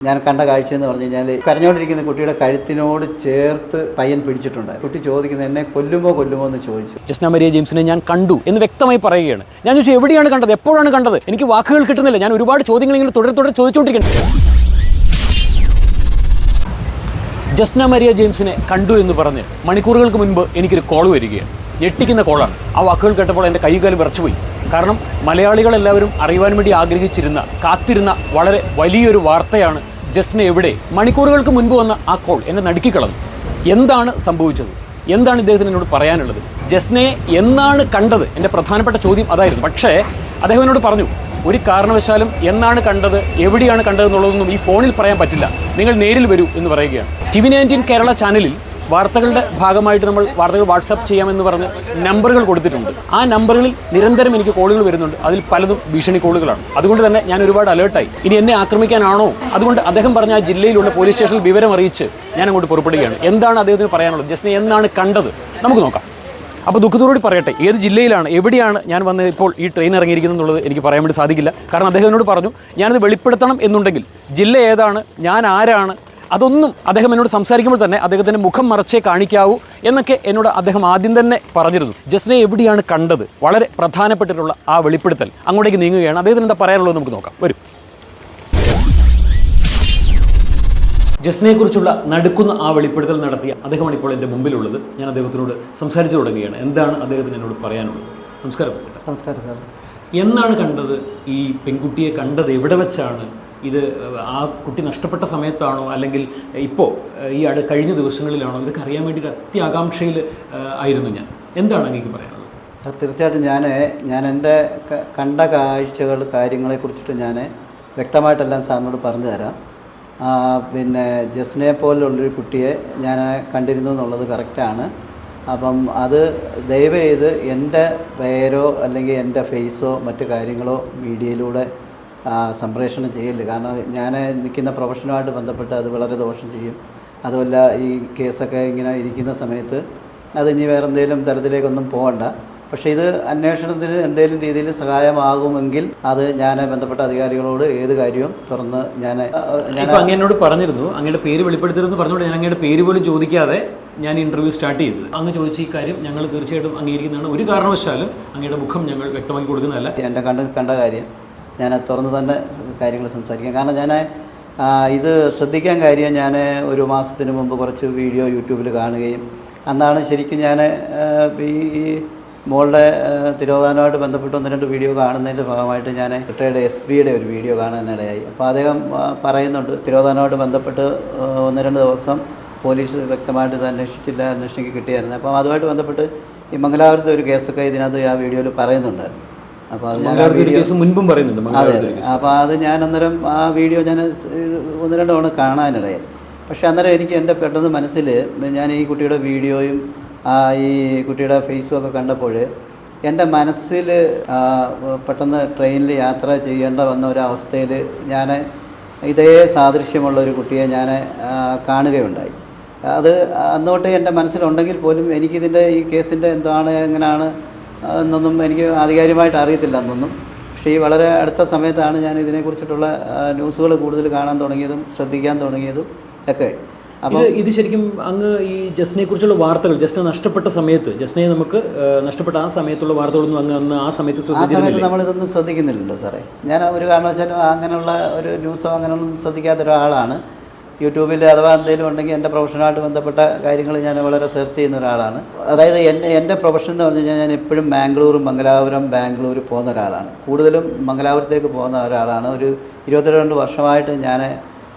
ഞാൻ കണ്ട കാഴ്ചയെന്ന് പറഞ്ഞു കഴിഞ്ഞാൽ കരഞ്ഞുകൊണ്ടിരിക്കുന്ന കുട്ടിയുടെ കഴുത്തിനോട് ചേർത്ത് പയ്യൻ പിടിച്ചിട്ടുണ്ട്. കുട്ടി ചോദിക്കുന്നത് എന്നെ കൊല്ലുമോ എന്ന് ചോദിച്ചു. ജസ്ന മരിയ ജെയിംസിനെ ഞാൻ കണ്ടു എന്ന് വ്യക്തമായി പറയുകയാണ്. ഞാൻ ചോദിച്ചു എവിടെയാണ് കണ്ടത്, എപ്പോഴാണ് കണ്ടത്? എനിക്ക് വാക്കുകൾ കിട്ടുന്നില്ല. ഞാൻ ഒരുപാട് ചോദ്യങ്ങൾ ഇങ്ങനെ തുടരെ ചോദിച്ചുകൊണ്ടിരിക്കുന്നു. ജസ്ന മരിയ ജെയിംസിനെ കണ്ടു എന്ന് പറഞ്ഞ് മണിക്കൂറുകൾക്ക് മുൻപ് എനിക്കൊരു കോൾ വരികയാണ്. ഞെട്ടിക്കുന്ന കോളാണ്. ആ വാക്കുകൾ കേട്ടപ്പോൾ എൻ്റെ കൈകാലം വിറച്ചുപോയി. കാരണം മലയാളികളെല്ലാവരും അറിയുവാൻ വേണ്ടി ആഗ്രഹിച്ചിരുന്ന, കാത്തിരുന്ന വളരെ വലിയൊരു വാർത്തയാണ് ജസ്ന എവിടെ. മണിക്കൂറുകൾക്ക് മുൻപ് വന്ന ആ കോൾ എന്നെ നടുക്കിക്കളഞ്ഞു. എന്താണ് സംഭവിച്ചത്? എന്താണ് ഇദ്ദേഹത്തിന് എന്നോട് പറയാനുള്ളത്? ജസ്നയെ എന്നാണ് കണ്ടത്? എൻ്റെ പ്രധാനപ്പെട്ട ചോദ്യം അതായിരുന്നു. പക്ഷേ അദ്ദേഹം എന്നോട് പറഞ്ഞു, ഒരു കാരണവശാലും എന്നാണ് കണ്ടത്, എവിടെയാണ് കണ്ടതെന്നുള്ളതൊന്നും ഈ ഫോണിൽ പറയാൻ പറ്റില്ല, നിങ്ങൾ നേരിൽ വരൂ എന്ന് പറയുകയാണ്. TV19 കേരള ചാനലിൽ വാർത്തകളുടെ ഭാഗമായിട്ട് നമ്മൾ വാർത്തകൾ വാട്സാപ്പ് ചെയ്യാമെന്ന് പറഞ്ഞ് നമ്പറുകൾ കൊടുത്തിട്ടുണ്ട്. ആ നമ്പറുകളിൽ നിരന്തരം എനിക്ക് കോളുകൾ വരുന്നുണ്ട്. അതിൽ പലതും ഭീഷണി കോളുകളാണ്. അതുകൊണ്ട് തന്നെ ഞാൻ ഒരുപാട് അലേർട്ടായി. ഇനി എന്നെ ആക്രമിക്കാനാണോ? അതുകൊണ്ട് അദ്ദേഹം പറഞ്ഞ ആ ജില്ലയിലുള്ള പോലീസ് സ്റ്റേഷനിൽ വിവരം അറിയിച്ച് ഞാൻ അങ്ങോട്ട് പുറപ്പെടുകയാണ്. എന്താണ് അദ്ദേഹത്തിന് പറയാനുള്ളത്? ജസ്നെ എന്നാണ് കണ്ടത്? നമുക്ക് നോക്കാം. അപ്പോൾ ദുഃഖത്തോടുകൂടി പറയട്ടെ, ഏത് ജില്ലയിലാണ്, എവിടെയാണ് ഞാൻ വന്ന് ഇപ്പോൾ ഈ ട്രെയിൻ ഇറങ്ങിയിരിക്കുന്നത് എന്നുള്ളത് എനിക്ക് പറയാൻ വേണ്ടി സാധിക്കില്ല. കാരണം അദ്ദേഹം എന്നോട് പറഞ്ഞു, ഞാനത് വെളിപ്പെടുത്തണം എന്നുണ്ടെങ്കിൽ ജില്ല ഏതാണ്, ഞാൻ ആരാണ്, അതൊന്നും അദ്ദേഹം എന്നോട് സംസാരിക്കുമ്പോൾ തന്നെ അദ്ദേഹത്തിൻ്റെ മുഖം മറച്ചേ കാണിക്കാവൂ എന്നൊക്കെ എന്നോട് അദ്ദേഹം ആദ്യം തന്നെ പറഞ്ഞിരുന്നു. ജസ്നെ എവിടെയാണ് കണ്ടത്? വളരെ പ്രധാനപ്പെട്ടിട്ടുള്ള ആ വെളിപ്പെടുത്തൽ അങ്ങോട്ടേക്ക് നീങ്ങുകയാണ്. അദ്ദേഹത്തിന് എന്താ പറയാനുള്ളത് നമുക്ക് നോക്കാം. വരും. ജസ്നയെക്കുറിച്ചുള്ള നടുക്കുന്ന ആ വെളിപ്പെടുത്തൽ നടത്തിയ അദ്ദേഹമാണ് ഇപ്പോൾ എൻ്റെ മുമ്പിലുള്ളത്. ഞാൻ അദ്ദേഹത്തിനോട് സംസാരിച്ചു തുടങ്ങുകയാണ്. എന്താണ് അദ്ദേഹത്തിന് എന്നോട് പറയാനുള്ളത്? നമസ്കാരം. നമസ്കാരം സാർ. എന്നാണ് കണ്ടത്? ഈ പെൺകുട്ടിയെ കണ്ടത് എവിടെ വെച്ചാണ്? ഇത് ആ കുട്ടി നഷ്ടപ്പെട്ട സമയത്താണോ, അല്ലെങ്കിൽ ഇപ്പോൾ ഈ കഴിഞ്ഞ ദിവസങ്ങളിലാണോ? ഇതൊക്കെ അറിയാൻ വേണ്ടിയിട്ട് അത്യാകാംക്ഷയിൽ ആയിരുന്നു ഞാൻ. എന്താണ് അങ്ങേക്ക് പറയാനുള്ളത്? സാർ, തീർച്ചയായിട്ടും ഞാൻ എൻ്റെ കണ്ട കാഴ്ചകൾ, കാര്യങ്ങളെക്കുറിച്ചിട്ട് ഞാൻ വ്യക്തമായിട്ടെല്ലാം സാറിനോട് പറഞ്ഞു തരാം. പിന്നെ ജസ്നയെ പോലുള്ളൊരു കുട്ടിയെ ഞാൻ കണ്ടിരുന്നു എന്നുള്ളത് കറക്റ്റാണ്. അപ്പം അത് ദയവ് ചെയ്ത് എൻ്റെ പേരോ അല്ലെങ്കിൽ എൻ്റെ ഫേസോ മറ്റു കാര്യങ്ങളോ മീഡിയയിലൂടെ സംപ്രേഷണം ചെയ്യില്ല. കാരണം ഞാൻ നിൽക്കുന്ന പ്രൊഫഷനുമായിട്ട് ബന്ധപ്പെട്ട് അത് വളരെ ദോഷം ചെയ്യും. അതുമല്ല, ഈ കേസൊക്കെ ഇങ്ങനെ ഇരിക്കുന്ന സമയത്ത് അത് ഇനി വേറെ എന്തെങ്കിലും തരത്തിലേക്കൊന്നും പോകണ്ട. പക്ഷേ ഇത് അന്വേഷണത്തിന് എന്തെങ്കിലും രീതിയിൽ സഹായമാകുമെങ്കിൽ അത് ഞാൻ ബന്ധപ്പെട്ട അധികാരികളോട് ഏത് കാര്യവും തുറന്ന് ഞാൻ അങ്ങനോട് പറഞ്ഞിരുന്നു. അങ്ങയുടെ പേര് വെളിപ്പെടുത്തരുതെന്ന് പറഞ്ഞുകൊണ്ട് ഞാൻ അങ്ങയുടെ പേര് പോലും ചോദിക്കാതെ ഞാൻ ഇൻ്റർവ്യൂ സ്റ്റാർട്ട് ചെയ്തത്. അങ്ങ് ചോദിച്ച ഈ കാര്യം ഞങ്ങൾ തീർച്ചയായിട്ടും അംഗീകരിക്കുന്നതാണ്. ഒരു കാരണവശാലും അങ്ങയുടെ മുഖം ഞങ്ങൾ വ്യക്തമാക്കി കൊടുക്കുന്നതല്ല. എൻ്റെ കണ്ട കാര്യം ഞാൻ തുറന്ന് തന്നെ കാര്യങ്ങൾ സംസാരിക്കാം. കാരണം ഞാൻ ഇത് ശ്രദ്ധിക്കാൻ കാര്യം, ഞാൻ ഒരു മാസത്തിന് മുമ്പ് കുറച്ച് വീഡിയോ യൂട്യൂബിൽ കാണുകയും അന്നാണ് ശരിക്കും ഞാൻ ഈ മോളുടെ തിരോധാനമായിട്ട് ബന്ധപ്പെട്ട് 1-2 വീഡിയോ കാണുന്നതിൻ്റെ ഭാഗമായിട്ട് ഞാൻ റിട്ടയർഡ് SPയുടെ ഒരു വീഡിയോ കാണാനിടയായി. അപ്പോൾ അദ്ദേഹം പറയുന്നുണ്ട്, തിരോധാനമായിട്ട് ബന്ധപ്പെട്ട് 1-2 ദിവസം പോലീസ് വ്യക്തമായിട്ട് ഇത് അന്വേഷിക്ക് കിട്ടിയായിരുന്നു. അപ്പം അതുമായിട്ട് ബന്ധപ്പെട്ട് ഈ മംഗലാപുരത്തെ ഒരു കേസൊക്കെ ഇതിനകത്ത് ആ വീഡിയോയിൽ പറയുന്നുണ്ടായിരുന്നു. അപ്പോൾ അത് ഞാൻ മുൻപും പറയുന്നുണ്ട്. അതെ. അപ്പോൾ അത് ഞാൻ അന്നേരം ആ വീഡിയോ ഞാൻ 1-2 തവണ കാണാനിടയായി. പക്ഷേ അന്നേരം എനിക്ക് എൻ്റെ പെട്ടെന്ന് മനസ്സിൽ ഞാൻ ഈ കുട്ടിയുടെ വീഡിയോയും ഈ കുട്ടിയുടെ ഫേസും ഒക്കെ കണ്ടപ്പോൾ എൻ്റെ മനസ്സിൽ പെട്ടെന്ന് ട്രെയിനിൽ യാത്ര ചെയ്യേണ്ട വന്ന ഒരവസ്ഥയിൽ ഞാൻ ഇതേ സാദൃശ്യമുള്ള ഒരു കുട്ടിയെ ഞാൻ കാണുകയുണ്ടായി. അത് അന്നോട്ട് എൻ്റെ മനസ്സിലുണ്ടെങ്കിൽ പോലും എനിക്കിതിൻ്റെ ഈ കേസിൻ്റെ എന്താണ് എങ്ങനെയാണ് എന്നൊന്നും എനിക്ക് ആധികാരികമായിട്ട് അറിയത്തില്ല അന്നൊന്നും. പക്ഷേ ഈ വളരെ അടുത്ത സമയത്താണ് ഞാൻ ഇതിനെക്കുറിച്ചിട്ടുള്ള ന്യൂസുകൾ കൂടുതൽ കാണാൻ തുടങ്ങിയതും ശ്രദ്ധിക്കാൻ തുടങ്ങിയതും ഒക്കെ. അപ്പോൾ ഇത് ശരിക്കും അങ്ങ് ഈ ജസ്നയെ കുറിച്ചുള്ള വാർത്തകൾ, ജസ്ന നഷ്ടപ്പെട്ട സമയത്ത്, ജസ്നയെ നമുക്ക് നഷ്ടപ്പെട്ട ആ സമയത്തുള്ള വാർത്തകളൊന്നും അന്ന് ആ സമയത്ത് നമ്മളിതൊന്നും ശ്രദ്ധിക്കുന്നില്ലല്ലോ സാറേ. ഞാൻ ഒരു കാരണവശാലും അങ്ങനെയുള്ള ഒരു ന്യൂസോ അങ്ങനെയൊന്നും ശ്രദ്ധിക്കാത്ത ഒരാളാണ്. യൂട്യൂബിൽ അഥവാ എന്തെങ്കിലും ഉണ്ടെങ്കിൽ എൻ്റെ പ്രൊഫഷനുമായിട്ട് ബന്ധപ്പെട്ട കാര്യങ്ങൾ ഞാൻ വളരെ സെർച്ച് ചെയ്യുന്ന ഒരാളാണ്. അതായത് എൻ്റെ പ്രൊഫഷൻ എന്ന് പറഞ്ഞു കഴിഞ്ഞാൽ ഞാൻ എപ്പോഴും ബാംഗ്ലൂർ പോകുന്ന ഒരാളാണ്. കൂടുതലും മംഗലാപുരത്തേക്ക് പോകുന്ന ഒരാളാണ്. ഒരു 22 വർഷമായിട്ട് ഞാൻ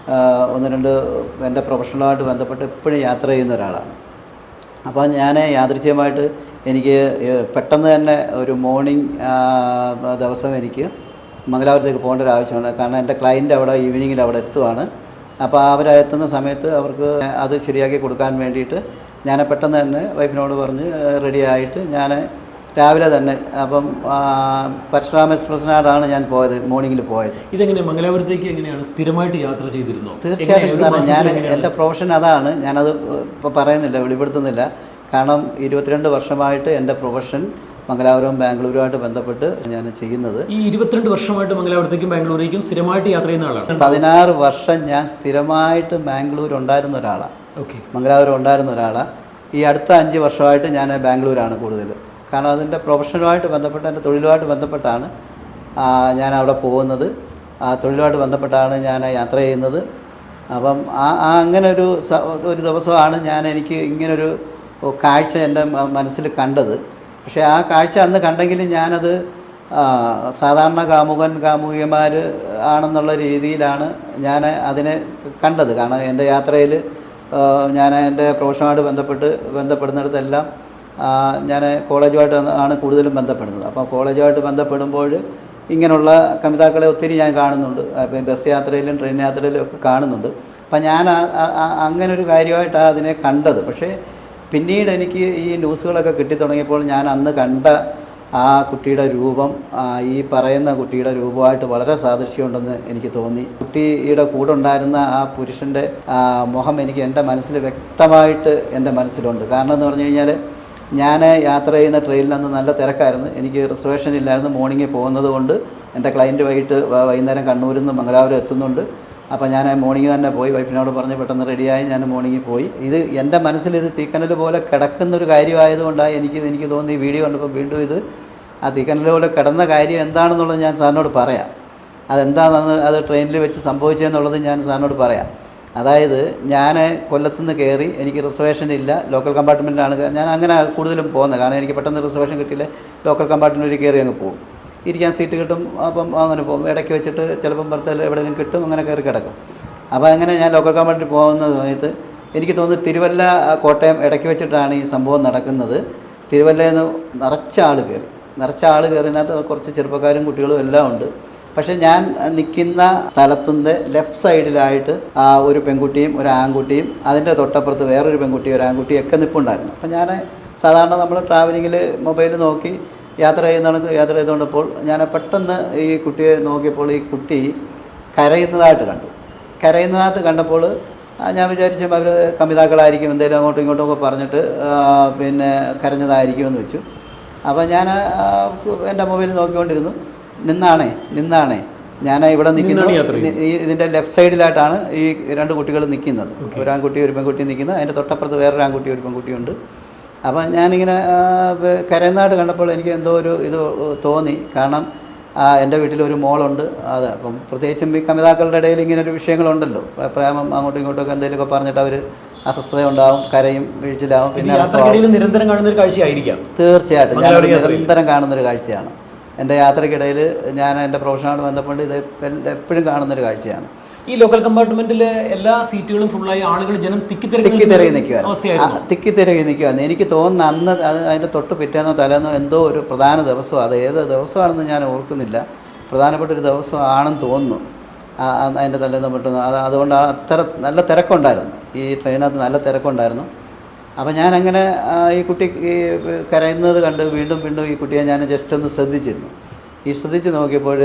1-2 എൻ്റെ പ്രൊഫഷനുമായിട്ട് ബന്ധപ്പെട്ട് എപ്പോഴും യാത്ര ചെയ്യുന്ന ഒരാളാണ്. അപ്പോൾ ഞാൻ യാദൃച്ഛികമായിട്ട് എനിക്ക് പെട്ടെന്ന് തന്നെ ഒരു മോർണിംഗ് ദിവസം എനിക്ക് മംഗലാപുരത്തേക്ക് പോകേണ്ട ഒരു ആവശ്യമാണ്. കാരണം എൻ്റെ ക്ലയൻറ്റ് അവിടെ ഈവനിങ്ങിൽ അവിടെ എത്തുവാണ്. അപ്പോൾ അവരെത്തുന്ന സമയത്ത് അവർക്ക് അത് ശരിയാക്കി കൊടുക്കാൻ വേണ്ടിയിട്ട് ഞാൻ പെട്ടെന്ന് തന്നെ വൈഫിനോട് പറഞ്ഞ് റെഡിയായിട്ട് ഞാൻ രാവിലെ തന്നെ അപ്പം പരശുരാമ എക്സ്പ്രസിനാണ് ഞാൻ പോയത്, മോർണിംഗിൽ പോയത്. ഇതെങ്ങനെ മംഗലാപുരത്തേക്ക് എങ്ങനെയാണ് സ്ഥിരമായിട്ട് യാത്ര ചെയ്തിരുന്നോ? തീർച്ചയായിട്ടും സാറേ, ഞാൻ എൻ്റെ പ്രൊഫഷൻ അതാണ്. ഞാനത് ഇപ്പോൾ പറയുന്നില്ല, വെളിപ്പെടുത്തുന്നില്ല. കാരണം 22 വർഷമായിട്ട് എൻ്റെ പ്രൊഫഷൻ മംഗലാപുരവും ബാംഗ്ലൂരുമായിട്ട് ബന്ധപ്പെട്ട് ഞാൻ ചെയ്യുന്നത്. ഈ 22 വർഷമായിട്ട് മംഗലാപുരത്തേക്കും ബാംഗ്ലൂരേക്കും സ്ഥിരമായിട്ട് യാത്ര ചെയ്യുന്ന ആളാണ്. 16 വർഷം ഞാൻ സ്ഥിരമായിട്ട് ബാംഗ്ലൂർ ഉണ്ടായിരുന്ന ഒരാളാണ്. ഓക്കെ. മംഗലാപുരം ഉണ്ടായിരുന്ന ഒരാളാണ്. ഈ അടുത്ത 5 വർഷമായിട്ട് ഞാൻ ബാംഗ്ലൂരാണ് കൂടുതൽ. കാരണം അതിൻ്റെ പ്രൊഫഷനുമായിട്ട് ബന്ധപ്പെട്ട് എൻ്റെ തൊഴിലുമായിട്ട് ബന്ധപ്പെട്ടാണ് ഞാൻ അവിടെ പോകുന്നത്. ആ തൊഴിലുമായിട്ട് ബന്ധപ്പെട്ടാണ് ഞാൻ യാത്ര ചെയ്യുന്നത്. അപ്പം അങ്ങനെ ഒരു ദിവസമാണ് എനിക്ക് ഇങ്ങനൊരു കാഴ്ച എൻ്റെ മനസ്സിൽ കണ്ടത്. പക്ഷേ ആ കാഴ്ച അന്ന് കണ്ടെങ്കിലും ഞാനത് സാധാരണ കാമുകിമാർ ആണെന്നുള്ള രീതിയിലാണ് ഞാൻ അതിനെ കണ്ടത്. കാരണം എൻ്റെ യാത്രയിൽ ഞാൻ എൻ്റെ പ്രൊഫഷനുമായിട്ട് ബന്ധപ്പെടുന്നിടത്തെല്ലാം ഞാൻ കോളേജുമായിട്ട് ആണ് കൂടുതലും ബന്ധപ്പെടുന്നത്. അപ്പോൾ കോളേജുമായിട്ട് ബന്ധപ്പെടുമ്പോൾ ഇങ്ങനെയുള്ള കമിതാക്കളെ ഒത്തിരി ഞാൻ കാണുന്നുണ്ട്. അപ്പം ബസ് യാത്രയിലും ട്രെയിൻ യാത്രയിലും ഒക്കെ കാണുന്നുണ്ട്. അപ്പം ഞാൻ അങ്ങനൊരു കാര്യമായിട്ടാണ് അതിനെ കണ്ടത്. പക്ഷേ പിന്നീട് എനിക്ക് ഈ ന്യൂസുകളൊക്കെ കിട്ടിത്തുടങ്ങിയപ്പോൾ ഞാൻ അന്ന് കണ്ട ആ കുട്ടിയുടെ രൂപം ഈ പറയുന്ന കുട്ടിയുടെ രൂപമായിട്ട് വളരെ സാദൃശ്യമുണ്ടെന്ന് എനിക്ക് തോന്നി. കുട്ടിയുടെ കൂടെ ഉണ്ടായിരുന്ന ആ പുരുഷൻ്റെ മുഖം എനിക്ക് എൻ്റെ മനസ്സിൽ വ്യക്തമായിട്ട് എൻ്റെ മനസ്സിലുണ്ട്. കാരണം എന്ന് പറഞ്ഞു കഴിഞ്ഞാൽ ഞാൻ യാത്ര ചെയ്യുന്ന ട്രെയിനിൽ അന്ന് നല്ല തിരക്കായിരുന്നു. എനിക്ക് റിസർവേഷൻ ഇല്ലായിരുന്നു. മോർണിംഗിൽ പോകുന്നത് കൊണ്ട് എൻ്റെ ക്ലയൻറ്റ് വൈകുന്നേരം കണ്ണൂരിൽ നിന്ന് മംഗലാപുരം എത്തുന്നുണ്ട്. അപ്പോൾ ഞാൻ മോർണിംഗ് തന്നെ പോയി വൈഫിനോട് പറഞ്ഞ് പെട്ടെന്ന് റെഡിയായി ഞാൻ മോർണിംഗിൽ പോയി. എൻ്റെ മനസ്സിൽ ഇത് തീക്കനൽ പോലെ കിടക്കുന്നൊരു കാര്യമായതുകൊണ്ടാണ് എനിക്ക് തോന്നി ഈ വീഡിയോ കണ്ടപ്പോൾ വീണ്ടും ഇത് ആ തീക്കനൽ പോലെ കിടന്ന കാര്യം എന്താണെന്നുള്ളത് ഞാൻ സാറിനോട് പറയാം. അതെന്താണെന്ന് അത് ട്രെയിനിൽ വെച്ച് സംഭവിച്ചതെന്നുള്ളത് ഞാൻ സാറിനോട് പറയാം. അതായത് ഞാൻ കൊല്ലത്തുനിന്ന് കയറി, എനിക്ക് റിസർവേഷൻ ഇല്ല, ലോക്കൽ കമ്പാർട്ട്മെൻറ്റിലാണ് ഞാൻ അങ്ങനെ കൂടുതലും പോകുന്നത്. കാരണം എനിക്ക് പെട്ടെന്ന് റിസർവേഷൻ കിട്ടിയില്ല, ലോക്കൽ കമ്പാർട്ട്മെൻറ്റിൽ കയറി അങ്ങ് പോകും. ഇരിക്കാൻ സീറ്റ് കിട്ടും, അപ്പം അങ്ങനെ പോകും. ഇടയ്ക്ക് വെച്ചിട്ട് ചിലപ്പം ബർത്തിൽ എവിടെയെങ്കിലും കിട്ടും, അങ്ങനെ കയറി കിടക്കും. അപ്പോൾ അങ്ങനെ ഞാൻ ലോക്കൽ കമ്പാർട്ട്മെൻറ്റിൽ പോകുന്ന സമയത്ത് എനിക്ക് തോന്നുന്നു തിരുവല്ല കോട്ടയം ഇടയ്ക്ക് വെച്ചിട്ടാണ് ഈ സംഭവം നടക്കുന്നത്. തിരുവല്ലയിൽ നിന്ന് നിറച്ച ആൾ കയറിനകത്ത് കുറച്ച് ചെറുപ്പക്കാരും കുട്ടികളും എല്ലാം ഉണ്ട്. പക്ഷേ ഞാൻ നിൽക്കുന്ന സ്ഥലത്തിൻ്റെ ലെഫ്റ്റ് സൈഡിലായിട്ട് ഒരു പെൺകുട്ടിയും ഒരു ആൺകുട്ടിയും അതിൻ്റെ തൊട്ടപ്പുറത്ത് വേറൊരു പെൺകുട്ടിയും ഒരു ആൺകുട്ടിയും ഒക്കെ നിൽപ്പുണ്ടായിരുന്നു. അപ്പോൾ ഞാൻ സാധാരണ നമ്മൾ ട്രാവലിങ്ങിൽ മൊബൈൽ നോക്കി യാത്ര ചെയ്തുകൊണ്ടപ്പോൾ ഞാൻ പെട്ടെന്ന് ഈ കുട്ടിയെ നോക്കിയപ്പോൾ ഈ കുട്ടി കരയുന്നതായിട്ട് കണ്ടപ്പോൾ ഞാൻ വിചാരിച്ചു അവർ കമിതാക്കളായിരിക്കും, എന്തെങ്കിലും അങ്ങോട്ടും ഇങ്ങോട്ടും ഒക്കെ പറഞ്ഞിട്ട് പിന്നെ കരഞ്ഞതായിരിക്കുമെന്ന് വെച്ചു. അപ്പോൾ ഞാൻ എൻ്റെ മൊബൈൽ നോക്കിക്കൊണ്ടിരുന്നു. നിന്നാണേ ഞാൻ ഇവിടെ നിൽക്കുന്നു. ഇതിൻ്റെ ലെഫ്റ്റ് സൈഡിലായിട്ടാണ് ഈ 2 കുട്ടികൾ നിൽക്കുന്നത്. ഒരു ആൺകുട്ടി ഒരു പെൺകുട്ടി നിൽക്കുന്നത്. അതിൻ്റെ തൊട്ടപ്പുറത്ത് വേറൊരു ആൺകുട്ടി ഒരു പെൺകുട്ടിയുണ്ട്. അപ്പം ഞാനിങ്ങനെ കരയുന്നതായിട്ട് കണ്ടപ്പോൾ എനിക്ക് എന്തോ ഒരു ഇത് തോന്നി. കാരണം എൻ്റെ വീട്ടിലൊരു മോളുണ്ട്. അപ്പം പ്രത്യേകിച്ചും ഈ കമിതാക്കളുടെ ഇടയിൽ ഇങ്ങനൊരു വിഷയങ്ങളുണ്ടല്ലോ, പ്രേമം അങ്ങോട്ടും ഇങ്ങോട്ടൊക്കെ എന്തെങ്കിലുമൊക്കെ പറഞ്ഞിട്ട് അവർ അസ്വസ്ഥത ഉണ്ടാവും, കരയും, വീഴ്ചയിലാവും. പിന്നെ നിരന്തരം കാണുന്നൊരു കാഴ്ചയായിരിക്കാം. തീർച്ചയായിട്ടും ഞാൻ നിരന്തരം കാണുന്നൊരു കാഴ്ചയാണ്. എൻ്റെ യാത്രക്കിടയിൽ ഞാൻ എൻ്റെ പ്രൊഫഷനുമായിട്ട് ബന്ധപ്പെട്ട് ഇത് എപ്പോഴും കാണുന്നൊരു കാഴ്ചയാണ്. ഈ ലോക്കൽ കമ്പാർട്ട്മെന്റിലെ എല്ലാ സീറ്റുകളും ഫുള്ളായി ആളുകൾ ജനം തിക്കിത്തിരകി നിൽക്കുവായിരുന്നു. എനിക്ക് തോന്നുന്നു അന്ന് അതിൻ്റെ തൊട്ട് പിറ്റേന്നോ തലേന്നോ എന്തോ ഒരു പ്രധാന ദിവസം, അത് ഏത് ദിവസമാണെന്ന് ഞാൻ ഓർക്കുന്നില്ല, പ്രധാനപ്പെട്ടൊരു ദിവസമാണെന്ന് തോന്നുന്നു. അതിൻ്റെ തലേന്ന് പെട്ടെന്ന് അതുകൊണ്ടാണ് അത്ര നല്ല തിരക്കുണ്ടായിരുന്നു. ഈ ട്രെയിനകത്ത് നല്ല തിരക്കുണ്ടായിരുന്നു. അപ്പോൾ ഞാനങ്ങനെ ഈ കുട്ടി കരയുന്നത് കണ്ട് വീണ്ടും ഈ കുട്ടിയെ ഞാൻ ജസ്റ്റ് ഒന്ന് ശ്രദ്ധിച്ച് നോക്കിയപ്പോൾ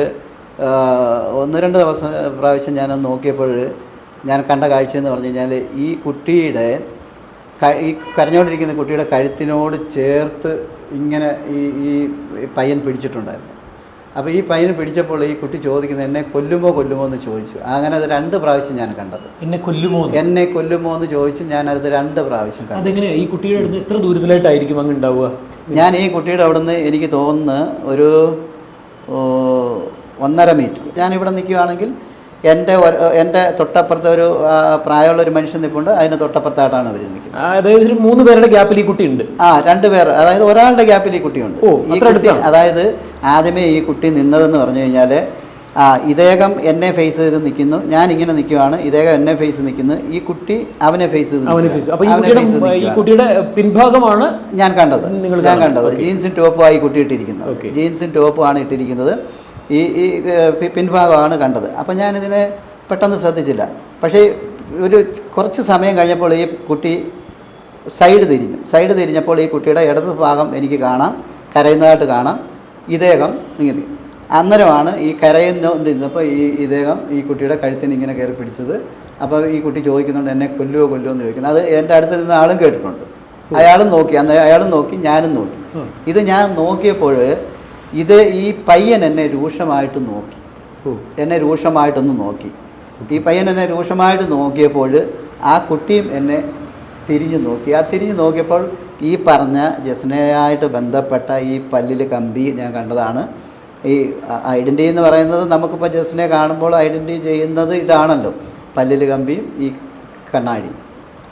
1-2 പ്രാവശ്യം ഞാനൊന്ന് നോക്കിയപ്പോൾ ഞാൻ കണ്ട കാഴ്ച എന്ന് പറഞ്ഞു കഴിഞ്ഞാൽ ഈ കുട്ടിയുടെ ഈ കരഞ്ഞുകൊണ്ടിരിക്കുന്ന കുട്ടിയുടെ കഴുത്തിനോട് ചേർത്ത് ഇങ്ങനെ ഈ പയ്യൻ പിടിച്ചിട്ടുണ്ടായിരുന്നു. അപ്പോൾ ഈ പയ്യനെ പിടിച്ചപ്പോൾ ഈ കുട്ടി ചോദിക്കുന്നത് എന്നെ കൊല്ലുമോ എന്ന് ചോദിച്ചു. അങ്ങനെ അത് 2 പ്രാവശ്യം ഞാൻ കണ്ടത്. എന്നെ കൊല്ലുമോ എന്ന് ചോദിച്ചു. ഞാനത് 2 പ്രാവശ്യം കണ്ടു. അതെങ്ങനെയാണ് ഈ കുട്ടിയുടെ അടുത്ത് എത്ര ദൂരത്തിലായിട്ടായിരിക്കും അങ്ങ് ഉണ്ടാവുക? ഞാൻ ഈ കുട്ടിയുടെ അവിടെ നിന്ന് എനിക്ക് തോന്നുന്നു ഒരു 1.5 മീറ്റർ ഞാനിവിടെ നിൽക്കുകയാണെങ്കിൽ എൻ്റെ തൊട്ടപ്പുറത്തെ ഒരു പ്രായമുള്ള ഒരു മനുഷ്യൻ നിൽപ്പുണ്ട്. അതിന് തൊട്ടപ്പുറത്തായിട്ടാണ് അവർ നിൽക്കുന്നത്. അതായത് 3 പേരുടെ ഗ്യാപ്പിൽ ഈ കുട്ടിയുണ്ട്. 2 പേർ, അതായത് ഒരാളുടെ ഗ്യാപ്പിൽ ഈ കുട്ടിയുണ്ട്. അതായത് ആദ്യമേ ഈ കുട്ടി നിന്നതെന്ന് പറഞ്ഞു കഴിഞ്ഞാൽ ഇദ്ദേഹം എന്നെ ഫേസ് ചെയ്ത് നിൽക്കുന്നു, ഞാൻ ഇങ്ങനെ നിൽക്കുവാണ്, ഇദ്ദേഹം എന്നെ ഫേസ് നിൽക്കുന്നു, ഈ കുട്ടി അവനെ ഫേസ് ചെയ്ത് ഈ കുട്ടിയുടെ പിൻഭാഗമാണ് ഞാൻ കണ്ടത്. ജീൻസും ടോപ്പുമാണ് ഈ കുട്ടി ഇട്ടിരിക്കുന്നത്. ജീൻസും ടോപ്പുമാണ് ഇട്ടിരിക്കുന്നത്. ഈ പിൻഭാഗമാണ് കണ്ടത്. അപ്പം ഞാനിതിനെ പെട്ടെന്ന് ശ്രദ്ധിച്ചില്ല. പക്ഷേ കുറച്ച് സമയം കഴിഞ്ഞപ്പോൾ ഈ കുട്ടി സൈഡ് തിരിഞ്ഞപ്പോൾ ഈ കുട്ടിയുടെ ഇടത് ഭാഗം എനിക്ക് കാണാം, കരയുന്നതായിട്ട് കാണാം. ഇദ്ദേഹം ഇങ്ങനെ അന്നേരമാണ് ഈ കരയുന്നോണ്ടിരുന്നപ്പോൾ ഇദ്ദേഹം ഈ കുട്ടിയുടെ കഴുത്തിന് ഇങ്ങനെ കയറി പിടിച്ചത്. അപ്പോൾ ഈ കുട്ടി ചോദിക്കുന്നുണ്ട് എന്നെ കൊല്ലുമോ എന്ന് ചോദിക്കുന്നത്. അത് എൻ്റെ അടുത്ത് നിന്ന് ആളും കേട്ടിട്ടുണ്ട്. അയാളും നോക്കി, അന്നേരം അയാളും നോക്കി, ഞാനും നോക്കി. ഇത് ഞാൻ നോക്കിയപ്പോൾ ഈ പയ്യൻ എന്നെ രൂക്ഷമായിട്ട് നോക്കി, രൂക്ഷമായിട്ടൊന്ന് നോക്കി. ഈ പയ്യൻ എന്നെ രൂക്ഷമായിട്ട് നോക്കിയപ്പോൾ ആ കുട്ടിയും എന്നെ തിരിഞ്ഞു നോക്കി. ആ തിരിഞ്ഞു നോക്കിയപ്പോൾ ഈ പറഞ്ഞ ജസ്നയായിട്ട് ബന്ധപ്പെട്ട ഈ പല്ലിൽ കമ്പി ഞാൻ കണ്ടതാണ്. ഈ ഐഡൻറ്റി എന്ന് പറയുന്നത് നമുക്കിപ്പോൾ ജസ്നെ കാണുമ്പോൾ ഐഡൻറ്റി ചെയ്യുന്നത് ഇതാണല്ലോ, പല്ലിൽ കമ്പിയും ഈ കണ്ണാടി.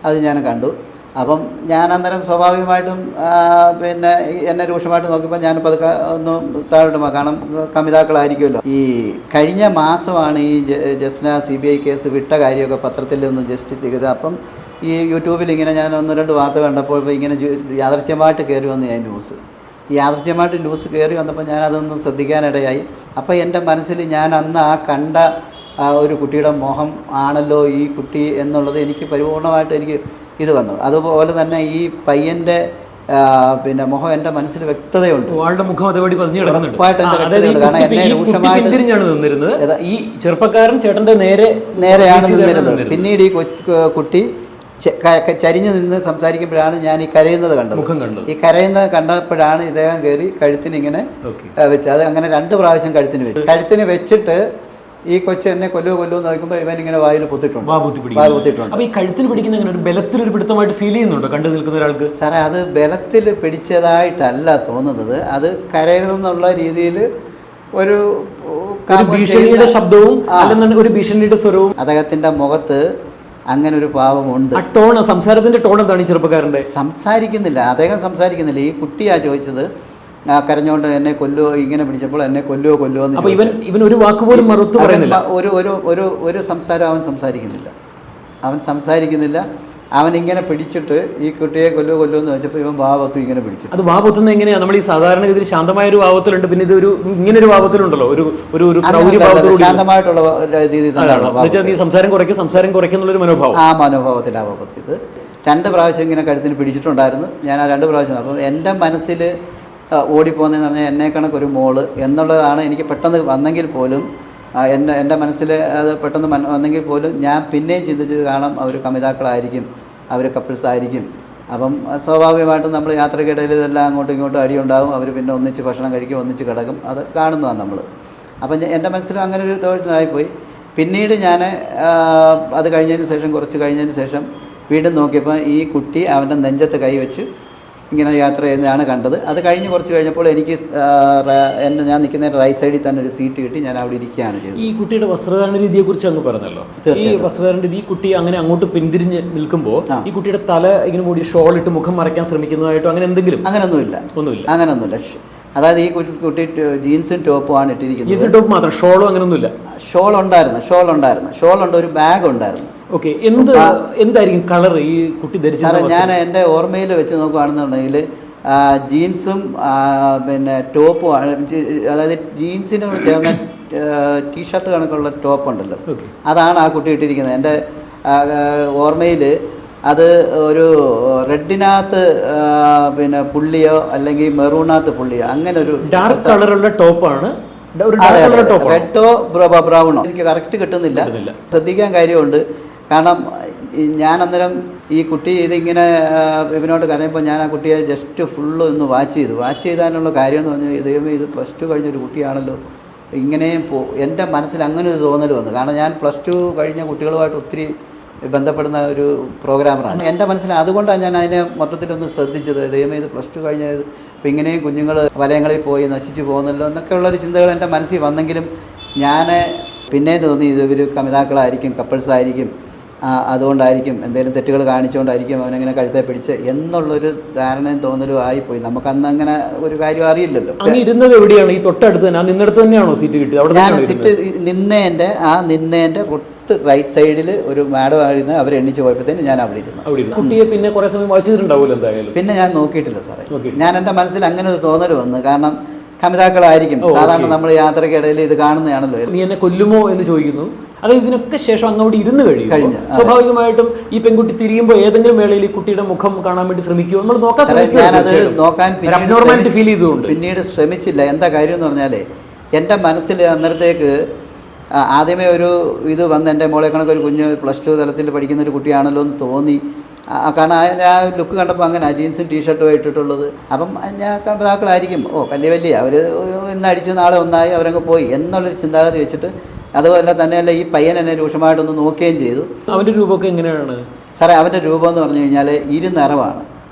അത് ഞാൻ കണ്ടു. അപ്പം ഞാൻ അന്നേരം സ്വാഭാവികമായിട്ടും പിന്നെ എന്നെ രൂക്ഷമായിട്ട് നോക്കിയപ്പോൾ ഞാൻ പതുക്കെ ഒന്ന് താഴോട്ട് കാരണം കമിതാക്കളായിരിക്കുമല്ലോ. ഈ കഴിഞ്ഞ മാസമാണ് ഈ ജസ്ന CBI കേസ് വിട്ട കാര്യമൊക്കെ പത്രത്തിൽ ഒന്ന് ജസ്റ്റ് ചെയ്തത്. അപ്പം ഈ യൂട്യൂബിൽ ഇങ്ങനെ ഞാൻ 1-2 വാർത്ത കണ്ടപ്പോൾ ഇങ്ങനെ യാദൃശ്യമായിട്ട് കയറി വന്നു ഞാൻ യാദൃശ്യമായിട്ട് ന്യൂസ് കയറി വന്നപ്പോൾ ഞാനതൊന്ന് ശ്രദ്ധിക്കാനിടയായി. അപ്പോൾ എൻ്റെ മനസ്സിൽ ഞാൻ അന്ന് കണ്ട ഒരു കുട്ടിയുടെ മുഖം ആണല്ലോ ഈ കുട്ടി എന്നുള്ളത് എനിക്ക് പരിപൂർണമായിട്ട് എനിക്ക് ഇത് വന്നു. അതുപോലെ തന്നെ ഈ പയ്യൻ്റെ പിന്നെ മുഖം എൻ്റെ മനസ്സിൽ വ്യക്തതയുണ്ട്. ഈ ചെറുപ്പക്കാരൻ ചേട്ടന്റെ നേരെയാണ് നിന്നിരുന്നത്. പിന്നീട് ഈ കുട്ടി ചരിഞ്ഞു നിന്ന് സംസാരിക്കുമ്പോഴാണ് ഞാൻ ഈ കരയുന്നത് കണ്ടത്. ഈ കരയുന്നത് കണ്ടപ്പോഴാണ് ഇദ്ദേഹം കയറി കഴുത്തിന് ഇങ്ങനെ വെച്ച്, അത് അങ്ങനെ 2 പ്രാവശ്യം കഴുത്തിന് വെച്ചിട്ട് ഈ കൊച്ചു എന്നെ കൊല്ലുമോ നോക്കുമ്പോൾ ഇവൻ ഇങ്ങനെ വായിൽ പൊത്തിട്ടുണ്ട്. അപ്പൊ ഈ കഴുത്തിൽ പിടിക്കുന്ന ഒരു ബലത്തിൽ ഒരു പിടുത്തമായിട്ട് ഫീൽ ചെയ്യുന്നുണ്ടോ കണ്ടു നിൽക്കുന്ന ഒരാൾക്ക്? സാറേ, അത് ബലത്തിൽ പിടിച്ചതായിട്ടല്ല തോന്നുന്നത്. അത് കരയരുതെന്നുള്ള രീതിയിൽ ഒരു ഭീഷണിയുടെ ശബ്ദവും അല്ലെന്നുണ്ടെങ്കിൽ ഒരു ഭീഷണിയുടെ സ്വരവും അദ്ദേഹത്തിന്റെ മുഖത്ത് അങ്ങനെ ഒരു ഭാവമുണ്ട്. ആ ടോൺ, സംസാരത്തിന്റെ ടോൺ എന്താണ് ഈ ചെറുപ്പക്കാരന്റെ? അദ്ദേഹം സംസാരിക്കുന്നില്ല. ഈ കുട്ടിയാ ചോദിച്ചത്, കരഞ്ഞുകൊണ്ട് എന്നെ കൊല്ലുവോ, ഇങ്ങനെ പിടിച്ചപ്പോൾ എന്നെ കൊല്ലുവോ എന്ന്. ഇവൻ ഒരു വാക്ക് പോലും മറുത്തു പറയുന്നില്ല. ഒരു സംസാരം അവൻ സംസാരിക്കുന്നില്ല. അവൻ ഇങ്ങനെ പിടിച്ചിട്ട് ഈ കുട്ടിയെ കൊല്ലുവോ എന്ന് വെച്ചപ്പോൾ ഇവൻ വാവത്ത് ഇങ്ങനെ പിടിച്ചു. അത് വാവത്തുന്ന എങ്ങനെയാണ്? നമ്മൾ ഈ സാധാരണഗതിയിൽ ശാന്തമായ ഒരു വാവത്തിലുണ്ട്, പിന്നെ ഇത് ഇങ്ങനെ ഒരു വാവത്തിലുണ്ടല്ലോ, ശാന്തമായിട്ടുള്ള രീതിയിൽ സംസാരം കുറയ്ക്കുന്നുള്ള മനോഭാവം. ആ മനോഭാവത്തിലാണ് ഇത്. 2 പ്രാവശ്യം ഇങ്ങനെ കഴുത്തിന് പിടിച്ചിട്ടുണ്ടായിരുന്നു. ഞാൻ ആ 2 പ്രാവശ്യം. അപ്പം എൻ്റെ മനസ്സിൽ ഓടിപ്പോകുന്നതെന്ന് പറഞ്ഞാൽ എന്നെ കണക്കൊരു മോള് എന്നുള്ളതാണ് എനിക്ക് പെട്ടെന്ന് വന്നെങ്കിൽ പോലും, എൻ്റെ മനസ്സിൽ അത് പെട്ടെന്ന് വന്നെങ്കിൽ പോലും ഞാൻ പിന്നെയും ചിന്തിച്ചത് കാണാം അവർ കമിതാക്കളായിരിക്കും, അവർ കപ്പിൾസ് ആയിരിക്കും. അപ്പം സ്വാഭാവികമായിട്ടും നമ്മൾ യാത്രക്കിടയിൽ ഇതെല്ലാം അങ്ങോട്ടും ഇങ്ങോട്ടും അടിയുണ്ടാകും. അവർ പിന്നെ ഒന്നിച്ച് ഭക്ഷണം കഴിക്കും, ഒന്നിച്ച് കിടക്കും. അത് കാണുന്നതാണ് നമ്മൾ. അപ്പം എൻ്റെ മനസ്സിലും അങ്ങനെ ഒരു തോന്നലായിപ്പോയി. പിന്നീട് ഞാൻ അത് കുറച്ച് കഴിഞ്ഞതിന് ശേഷം വീണ്ടും നോക്കിയപ്പോൾ ഈ കുട്ടി അവൻ്റെ നെഞ്ചത്ത് കൈവച്ച് ഇങ്ങനെ യാത്ര ചെയ്യുന്നതാണ് കണ്ടത്. അത് കുറച്ച് കഴിഞ്ഞപ്പോൾ എനിക്ക് ഞാൻ നിൽക്കുന്ന റൈറ്റ് സൈഡിൽ തന്നെ ഒരു സീറ്റ് കിട്ടി. ഞാൻ അവിടെ ഇരിക്കുകയാണ് ചെയ്തത്. ഈ കുട്ടിയുടെ വസ്ത്രധാരണ രീതിയെക്കുറിച്ച് അങ്ങ് പറഞ്ഞല്ലോ. ഈ വസ്ത്രധാരണ രീതി, ഈ കുട്ടി അങ്ങനെ അങ്ങോട്ട് പിന്തിരിഞ്ഞ് നിൽക്കുമ്പോൾ ഈ കുട്ടിയുടെ തല ഇങ്ങനെ മൂടി ഷോൾ ഇട്ട് മുഖം മറയ്ക്കാൻ ശ്രമിക്കുന്നതായിട്ടോ അങ്ങനെ എന്തെങ്കിലും? അങ്ങനെയൊന്നുമില്ല. അതായത് ഈ കുട്ടി ജീൻസും ടോപ്പുമാണ് ഇട്ടിരിക്കുന്നത്. ജീൻസും ടോപ്പ് മാത്രം, ഷോളോ അങ്ങനെയൊന്നുമില്ല? ഷോൾ ഉണ്ടായിരുന്നു. ഒരു ബാഗ് ഉണ്ടായിരുന്നു. ഓക്കെ, എന്തായിരിക്കും കളർ ഈ കുട്ടി ധരിച്ചത്? ഞാൻ എൻ്റെ ഓർമ്മയിൽ വെച്ച് നോക്കുകയാണെന്നുണ്ടെങ്കിൽ ജീൻസും പിന്നെ ടോപ്പും, അതായത് ജീൻസിനോട് ചേർന്ന ടീഷർട്ട് കണക്കുള്ള ടോപ്പ് ഉണ്ടല്ലോ, അതാണ് ആ കുട്ടി ഇട്ടിരിക്കുന്നത്. എൻ്റെ ഓർമ്മയിൽ അത് ഒരു റെഡിനകത്ത് പിന്നെ പുള്ളിയോ അല്ലെങ്കിൽ മെറൂണകത്ത് പുള്ളിയോ അങ്ങനെ ഒരു ഡാർക്ക് കളറുള്ള ടോപ്പാണ്. റെഡോ ബ്രൗണോ എനിക്ക് കറക്റ്റ് കിട്ടുന്നില്ല. ശ്രദ്ധിക്കാൻ കാര്യമുണ്ട്. കാരണം ഞാൻ അന്നേരം ഈ കുട്ടി ഇതിങ്ങനെ ഇവനോട് കരയുമ്പോൾ ഞാൻ ആ കുട്ടിയെ ജസ്റ്റ് ഫുള്ള് ഒന്ന് വാച്ച് ചെയ്താനുള്ള കാര്യം എന്ന് പറഞ്ഞാൽ ദൈവമേ, ഇത് +2 കഴിഞ്ഞൊരു കുട്ടിയാണല്ലോ, ഇങ്ങനെയും എൻ്റെ മനസ്സിൽ അങ്ങനെ ഒരു തോന്നൽ വന്നു. കാരണം ഞാൻ +2 കഴിഞ്ഞ കുട്ടികളുമായിട്ട് ഒത്തിരി ബന്ധപ്പെടുന്ന ഒരു പ്രോഗ്രാമറാണ് എൻ്റെ മനസ്സിൽ. അതുകൊണ്ടാണ് ഞാൻ അതിനെ മൊത്തത്തിലൊന്ന് ശ്രദ്ധിച്ചത്. ദൈവമേ, ഇത് +2 കഴിഞ്ഞത് ഇപ്പം ഇങ്ങനെയും കുഞ്ഞുങ്ങൾ വലയങ്ങളിൽ പോയി നശിച്ചു പോകുന്നല്ലോ എന്നൊക്കെയുള്ളൊരു ചിന്തകൾ എൻ്റെ മനസ്സിൽ വന്നെങ്കിലും ഞാൻ പിന്നെ തോന്നി ഇവർ കമിതാക്കളായിരിക്കും, കപ്പിൾസ് ആയിരിക്കും, അതുകൊണ്ടായിരിക്കും, എന്തെങ്കിലും തെറ്റുകൾ കാണിച്ചുകൊണ്ടായിരിക്കും അവനങ്ങനെ കഴുത്തെ പിടിച്ച് എന്നുള്ളൊരു ധാരണയും തോന്നലും ആയിപ്പോയി. നമുക്കന്ന് അങ്ങനെ ഒരു കാര്യം അറിയില്ലല്ലോ. ഇരുന്നത് എവിടെയാണ്? ഈ തൊട്ടടുത്ത് തന്നെ, നിന്നിടത്ത് തന്നെയാണോ സീറ്റ് കിട്ടിയത്? ഞാൻ സീറ്റ് നിന്നേൻ്റെ റൈറ്റ് സൈഡിൽ ഒരു മാഡം ആയിരുന്നു. അവർ എണ്ണിച്ച് പോയപ്പോഴത്തേന് ഞാൻ അവിടെ ഇരുന്നു. കുട്ടിയെ പിന്നെ കുറേ സമയം വായിച്ചിട്ടുണ്ടാവില്ല എന്തായാലും? പിന്നെ ഞാൻ നോക്കിയിട്ടില്ല സാറേ. ഞാൻ എൻ്റെ മനസ്സിൽ അങ്ങനെ ഒരു തോന്നൽ വന്നു. കാരണം കമിതാക്കളായിരിക്കും, സാധാരണ നമ്മൾ യാത്രക്കിടയിൽ ഇത് കാണുന്നതാണല്ലോ. നീ എന്നെ കൊല്ലുമോ എന്ന് ചോദിക്കുന്നു. അത് ഇതിനൊക്കെ ശേഷം അങ്ങോട്ട് ഇരുന്ന് കഴിഞ്ഞു. സ്വാഭാവികമായിട്ടും ഈ പെൺകുട്ടി തിരിയുമ്പോൾ ഏതെങ്കിലും വേളയിൽ ഈ കുട്ടിയുടെ മുഖം കാണാൻ വേണ്ടി ശ്രമിക്കുമോ? നമ്മൾ നോക്കാൻ ഫീൽ ചെയ്തുകൊണ്ട് പിന്നീട് ശ്രമിച്ചില്ല. എന്താ കാര്യം എന്ന് പറഞ്ഞാലേ, എൻ്റെ മനസ്സിൽ അന്നേരത്തേക്ക് ആദ്യമേ ഒരു ഇത് വന്ന് എൻ്റെ മോളെ കണക്കൊരു കുഞ്ഞ് +2 തലത്തിൽ പഠിക്കുന്ന ഒരു കുട്ടിയാണല്ലോ എന്ന് തോന്നി. കാരണം ആ ലുക്ക് കണ്ടപ്പോൾ അങ്ങനെ ജീൻസും ടീഷർട്ടും ഇട്ടിട്ടുള്ളത്. അപ്പം ഞാൻ പ്രാക്കളായിരിക്കും, വലിയ അവർ ഇന്ന് അടിച്ച് നാളെ ഒന്നായി അവരങ്ങ് പോയി എന്നുള്ളൊരു ചിന്താഗതി വെച്ചിട്ട്. അതുപോലെ തന്നെയല്ല ഈ പയ്യൻ എന്നെ രൂക്ഷമായിട്ടൊന്ന് നോക്കുകയും ചെയ്തു. അവൻ്റെ രൂപമൊക്കെ എങ്ങനെയാണ് സാറേ? അവൻ്റെ രൂപം എന്ന് പറഞ്ഞു കഴിഞ്ഞാൽ ഇരുനിറമാണ്.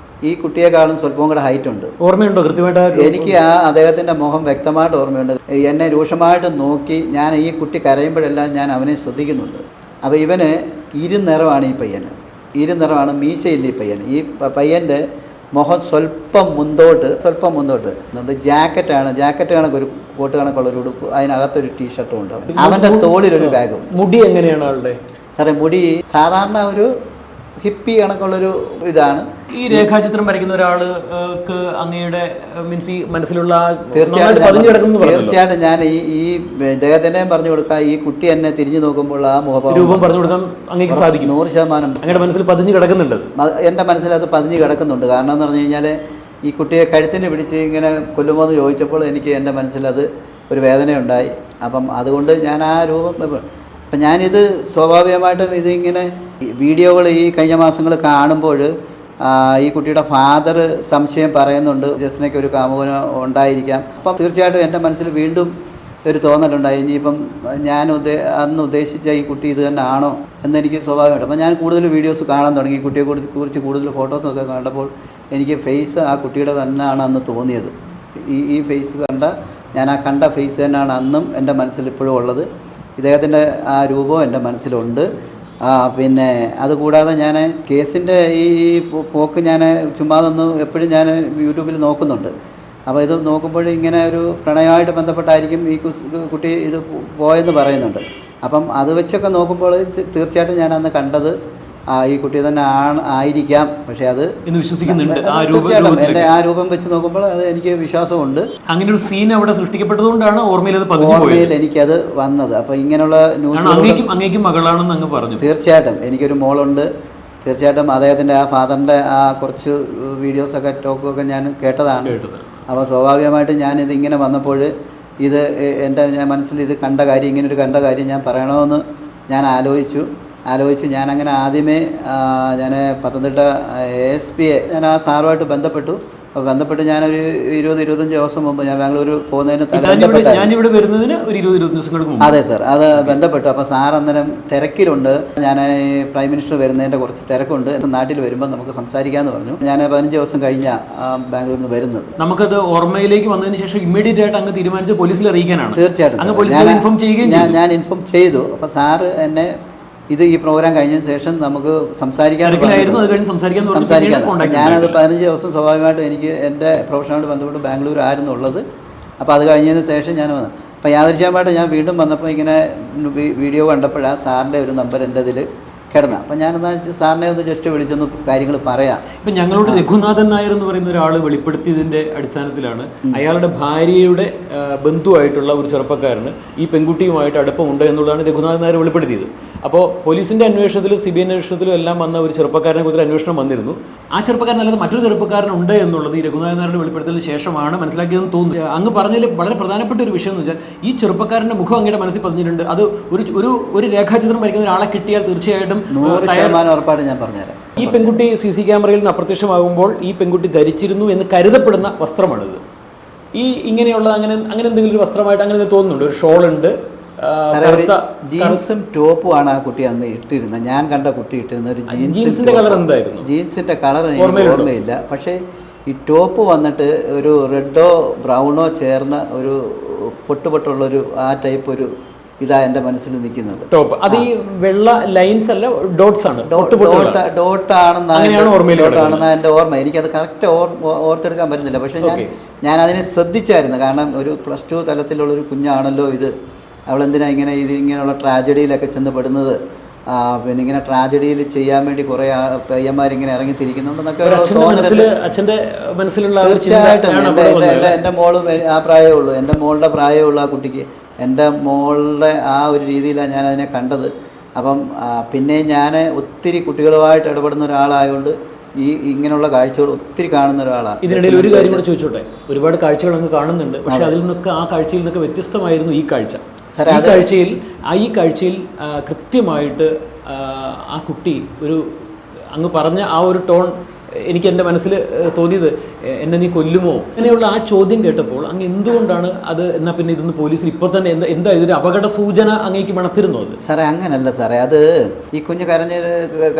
ഈ കുട്ടിയെക്കാളും സ്വല്പവും കൂടെ ഹൈറ്റ് ഉണ്ട്. ഓർമ്മയുണ്ടോ കൃത്യമായിട്ട്? എനിക്ക് അദ്ദേഹത്തിൻ്റെ മുഖം വ്യക്തമായിട്ട് ഓർമ്മയുണ്ട്. എന്നെ രൂക്ഷമായിട്ട് നോക്കി ഞാൻ ഈ കുട്ടി കരയുമ്പോഴെല്ലാം ഞാൻ അവനെ ശ്രദ്ധിക്കുന്നുണ്ട്. അപ്പോൾ ഇവന് ഇരുനിറമാണ്. ഈ പയ്യന് ഇരുനിറമാണ്, മീശയില്ല ഈ പയ്യൻ. ഈ പയ്യൻ്റെ മുഖം സ്വല്പം മുന്തോട്ട് നമ്മുടെ ജാക്കറ്റ് കണക്കൊരു കോട്ട് കണക്കുള്ളൊരു ഉടുപ്പ്, അതിനകത്തൊരു ടീഷർട്ടും ഉണ്ട്. അവൻ്റെ തോളിലൊരു ബാഗും. മുടി എങ്ങനെയാണ് ആളുടെ? സാറേ മുടി സാധാരണ ഒരു ഹിപ്പി കണക്കുള്ളൊരു ഇതാണ്. ഈ രേഖാചിത്രം വരയ്ക്കുന്ന ഒരാൾക്ക് അങ്ങയുടെ മീൻസ് ഈ മനസ്സിലുള്ള തീർച്ചയായിട്ടും ഞാൻ ഈ ഇദ്ദേഹത്തിനെയും പറഞ്ഞു കൊടുക്കാം. ഈ കുട്ടി എന്നെ തിരിഞ്ഞു നോക്കുമ്പോൾ ആ രൂപം പറഞ്ഞു കൊടുക്കാൻ അങ്ങേക്ക് സാധിക്കും. 100% അങ്ങയുടെ മനസ്സിൽ പതിഞ്ഞു കിടക്കുന്നുണ്ട്. എൻ്റെ മനസ്സിൽ അത് പതിഞ്ഞു കിടക്കുന്നുണ്ട്. കാരണം എന്ന് പറഞ്ഞു കഴിഞ്ഞാൽ ഈ കുട്ടിയെ കഴുത്തിന് പിടിച്ച് ഇങ്ങനെ കൊല്ലുമോ എന്ന് ചോദിച്ചപ്പോൾ എനിക്ക് എൻ്റെ മനസ്സിലത് ഒരു വേദനയുണ്ടായി. അപ്പം അതുകൊണ്ട് ഞാൻ ആ രൂപം അപ്പം ഞാനിത് സ്വാഭാവികമായിട്ടും ഇതിങ്ങനെ വീഡിയോകൾ ഈ കഴിഞ്ഞ മാസങ്ങൾ കാണുമ്പോൾ ഈ കുട്ടിയുടെ ഫാദർ സംശയം പറയുന്നുണ്ട്, ജസ്നയ്ക്ക് ഒരു കാമുകനോ ഉണ്ടായിരിക്കാം. അപ്പം തീർച്ചയായിട്ടും എൻ്റെ മനസ്സിൽ വീണ്ടും ഒരു തോന്നലുണ്ടായി, ഇനിയിപ്പം ഞാൻ അന്ന് ഉദ്ദേശിച്ച ഈ കുട്ടി ഇത് തന്നെ ആണോ എന്നെനിക്ക് സ്വാഭാവികമായിട്ട്. അപ്പം ഞാൻ കൂടുതൽ വീഡിയോസ് കാണാൻ തുടങ്ങി. കുട്ടിയെ കുറിച്ച് കൂടുതൽ ഫോട്ടോസൊക്കെ കണ്ടപ്പോൾ എനിക്ക് ഫേസ് ആ കുട്ടിയുടെ തന്നെയാണ് അന്ന് തോന്നിയത്. ഈ ഫേസ് ഞാൻ ആ കണ്ട ഫേസ് തന്നെയാണ് അന്നും എൻ്റെ മനസ്സിൽ ഇപ്പോഴും ഉള്ളത്. ഇദ്ദേഹത്തിൻ്റെ ആ രൂപം എൻ്റെ മനസ്സിലുണ്ട്. പിന്നെ അതുകൂടാതെ ഞാൻ കേസിൻ്റെ ഈ പോക്ക് ഞാൻ ചുമ്മാതൊന്ന് എപ്പോഴും ഞാൻ യൂട്യൂബിൽ നോക്കുന്നുണ്ട്. അപ്പോൾ ഇത് നോക്കുമ്പോൾ ഇങ്ങനെ ഒരു പ്രണയമായിട്ട് ബന്ധപ്പെട്ടായിരിക്കും ഈ കുട്ടി ഇത് പോയെന്ന് പറയുന്നുണ്ട്. അപ്പം അത് വെച്ചൊക്കെ നോക്കുമ്പോൾ തീർച്ചയായിട്ടും ഞാൻ അന്ന് കണ്ടത് ഈ കുട്ടി തന്നെ ആയിരിക്കാം. പക്ഷേ അത് വിശ്വസിക്കുന്നുണ്ട്. തീർച്ചയായിട്ടും എൻ്റെ ആ രൂപം വെച്ച് നോക്കുമ്പോൾ അത് എനിക്ക് വിശ്വാസമുണ്ട്. അങ്ങനെ ഒരു സീൻ അവിടെ സൃഷ്ടിക്കപ്പെട്ടതുകൊണ്ടാണ് ഓർമ്മയിൽ എനിക്കത് വന്നത്. അപ്പോൾ ഇങ്ങനെയുള്ള അങ്ങേക്കും മകളാണെന്ന് അങ്ങ് പറഞ്ഞു. തീർച്ചയായിട്ടും എനിക്കൊരു മോളുണ്ട്. തീർച്ചയായിട്ടും അദ്ദേഹത്തിൻ്റെ ആ ഫാദറിൻ്റെ ആ കുറച്ച് വീഡിയോസൊക്കെ ടോക്കൊക്കെ ഞാൻ കേട്ടതാണ്. അപ്പോൾ സ്വാഭാവികമായിട്ടും ഞാനിത് ഇങ്ങനെ വന്നപ്പോൾ ഇത് എൻ്റെ മനസ്സിൽ ഇത് കണ്ട കാര്യം, ഇങ്ങനൊരു കണ്ട കാര്യം ഞാൻ പറയണമെന്ന് ഞാൻ ആലോചിച്ചു. ഞാനങ്ങനെ ആദ്യമേ ഞാൻ പത്തനംതിട്ട ASP ഞാൻ ആ സാറുമായിട്ട് ബന്ധപ്പെട്ടു. ഞാനൊരു 20-25 ദിവസം മുമ്പ് ഞാൻ ബാംഗ്ലൂർ പോകുന്നതിന് അതെ സാർ, അത് ബന്ധപ്പെട്ടു. അപ്പോൾ സാർ അന്നേരം തിരക്കിലുണ്ട്. ഞാൻ പ്രൈം മിനിസ്റ്റർ വരുന്നതിൻ്റെ കുറച്ച് തിരക്കുണ്ട്, നാട്ടിൽ വരുമ്പോൾ നമുക്ക് സംസാരിക്കാമെന്ന് പറഞ്ഞു. ഞാൻ 15 ദിവസം കഴിഞ്ഞാൽ ബാംഗ്ലൂരിൽ നിന്ന് വരുന്നത്. നമുക്കത് ഓർമ്മയിലേക്ക് വന്നതിന് ശേഷം ഇമ്മീഡിയറ്റ് ആയിട്ട് അങ്ങ് തീരുമാനിച്ച് പോലീസിൽ അറിയിക്കാനാണ്. തീർച്ചയായിട്ടും ഞാൻ ഇൻഫോം ചെയ്തു. അപ്പോൾ സാറ് എന്നെ ഈ പ്രോഗ്രാം കഴിഞ്ഞതിന് ശേഷം നമുക്ക് സംസാരിക്കാൻ. ഞാനത് 15 ദിവസം സ്വാഭാവികമായിട്ടും എനിക്ക് എൻ്റെ പ്രൊഫഷനോട് ബന്ധപ്പെട്ട് ബാംഗ്ലൂർ ആയിരുന്നു ഉള്ളത്. അപ്പോൾ അത് കഴിഞ്ഞതിന് ശേഷം ഞാൻ വന്നു. അപ്പോൾ യാദൃശ്ചികമായിട്ട് ഞാൻ വീണ്ടും വന്നപ്പോൾ ഇങ്ങനെ വീഡിയോ കണ്ടപ്പോഴാണ് സാറിൻ്റെ ഒരു നമ്പർ എൻ്റെ ഇതിൽ കിടന്ന. അപ്പം ഞാനെന്താ സാറിനെ ഒന്ന് ജസ്റ്റ് വിളിച്ചൊന്ന് കാര്യങ്ങൾ പറയാം. ഇപ്പം ഞങ്ങളോട് രഘുനാഥൻ നായർ എന്ന് പറയുന്ന ഒരാൾ വെളിപ്പെടുത്തിയതിൻ്റെ അടിസ്ഥാനത്തിലാണ് അയാളുടെ ഭാര്യയുടെ ബന്ധുവായിട്ടുള്ള ഒരു ചെറുപ്പക്കാരന് ഈ പെൺകുട്ടിയുമായിട്ട് അടുപ്പമുണ്ട് എന്നുള്ളതാണ് രഘുനാഥൻ നായർ വെളിപ്പെടുത്തിയത്. അപ്പോൾ പോലീസിൻ്റെ അന്വേഷണത്തിലും CBI അന്വേഷണത്തിലും എല്ലാം വന്ന ഒരു ചെറുപ്പക്കാരനെ കുറിച്ച് അന്വേഷണം വന്നിരുന്നു. ആ ചെറുപ്പക്കാരനല്ലാതെ മറ്റൊരു ചെറുപ്പക്കാരനുണ്ട് എന്നുള്ളത് ഈ രഘുനാഥൻ നായരുടെ വെളിപ്പെടുത്തലിന് ശേഷമാണ് മനസ്സിലാക്കിയതെന്ന് തോന്നുന്നു. അങ്ങ് പറഞ്ഞതിൽ വളരെ പ്രധാനപ്പെട്ട ഒരു വിഷയം എന്ന് വെച്ചാൽ ഈ ചെറുപ്പക്കാരൻ്റെ മുഖം അങ്ങയുടെ മനസ്സിൽ പതിഞ്ഞിട്ടുണ്ട്. അത് ഒരു രേഖാചിത്രം വരയ്ക്കുന്ന ഒരാളെ കിട്ടിയാൽ തീർച്ചയായിട്ടും 100% ഉറപ്പായിട്ട് ഞാൻ പറഞ്ഞുതരാം. ഈ പെൺകുട്ടി CC ക്യാമറയിൽ നിന്ന് അപ്രത്യക്ഷമാകുമ്പോൾ ഈ പെൺകുട്ടി ധരിച്ചിരുന്നു എന്ന് കരുതപ്പെടുന്ന വസ്ത്രമാണിത്. ഇങ്ങനെയുള്ള അങ്ങനെ എന്തെങ്കിലും ഒരു വസ്ത്രമായിട്ട് അങ്ങനെ തോന്നുന്നുണ്ട്. ഒരു ഷോൾ ഉണ്ട്, ജീൻസും ടോപ്പും ആണ് ആ കുട്ടി അന്ന് ഇട്ടിരുന്നത്. ഞാൻ കണ്ട കുട്ടി ഇട്ടിരുന്ന ഒരു ജീൻസിന്റെ കളർ എന്തായിരുന്നു? ജീൻസിന്റെ കളർ എനിക്ക് ഓർമ്മയില്ല. പക്ഷേ ഈ ടോപ്പ് വന്നിട്ട് ഒരു റെഡോ ബ്രൗണോ ചേർന്ന ഒരു പൊട്ടുപൊട്ടുള്ളൊരു ആ ടൈപ്പ് ഒരു ഇതാ എൻ്റെ മനസ്സിൽ നിൽക്കുന്നത്. ടോപ്പ് അത് ഈ വെള്ള ലൈൻസ് അല്ല, ഡോട്ട്സ് ആണ്. ഡോട്ടാണെന്നാണ് എൻ്റെ ഓർമ്മ. എനിക്കത് കറക്റ്റ് ഓർത്തെടുക്കാൻ പറ്റുന്നില്ല. പക്ഷേ ഞാൻ അതിനെ ശ്രദ്ധിച്ചായിരുന്നു. കാരണം ഒരു +2 തലത്തിലുള്ളൊരു കുഞ്ഞാണല്ലോ ഇത്. അവളെന്തിനാ ഇങ്ങനെയുള്ള ട്രാജഡിയിലൊക്കെ ചെന്ന് പെടുന്നത്? പിന്നെ ഇങ്ങനെ ട്രാജഡിയിൽ ചെയ്യാൻ വേണ്ടി കുറേ പയ്യന്മാരിങ്ങനെ ഇറങ്ങിത്തിരിക്കുന്നുണ്ടെന്നൊക്കെ തീർച്ചയായിട്ടും. എൻ്റെ മോളും ആ പ്രായമേ ഉള്ളൂ, എൻ്റെ മോളുടെ പ്രായമേ ഉള്ളൂ ആ കുട്ടിക്ക്. എൻ്റെ മോളുടെ ആ ഒരു രീതിയിലാണ് ഞാൻ അതിനെ കണ്ടത്. അപ്പം പിന്നെ ഞാൻ ഒത്തിരി കുട്ടികളുമായിട്ട് ഇടപെടുന്ന ഒരാളായതുകൊണ്ട് ഇങ്ങനെയുള്ള കാഴ്ചകൾ ഒത്തിരി കാണുന്ന ഒരാളാണ്. ഇതിനിടയിൽ ഒരു കാര്യം കൂടെ ചോദിച്ചോട്ടെ. ഒരുപാട് കാഴ്ചകൾ അങ്ങ് കാണുന്നുണ്ട്. പക്ഷേ അതിൽ നിന്നൊക്കെ ആ കാഴ്ചയിൽ നിന്നൊക്കെ വ്യത്യസ്തമായിരുന്നു ഈ കാഴ്ച. ഈ കാഴ്ചയിൽ കൃത്യമായിട്ട് ആ കുട്ടി അങ്ങ് പറഞ്ഞ ആ ഒരു ടോൺ എനിക്ക് എൻ്റെ മനസ്സിൽ തോന്നിയത് എന്നെ നീ കൊല്ലുമോ അങ്ങനെയുള്ള ആ ചോദ്യം കേട്ടപ്പോൾ അങ്ങ് എന്തുകൊണ്ടാണ് അത് എന്നാൽ പിന്നെ ഇതൊന്ന് പോലീസിൽ ഇപ്പോൾ തന്നെ എന്താ ഇതൊരു അപകട സൂചന അങ്ങേക്ക് മണത്തിരുന്നു? അത് സാറേ അങ്ങനല്ല സാറേ, അത് ഈ കുഞ്ഞ് കരഞ്ഞ്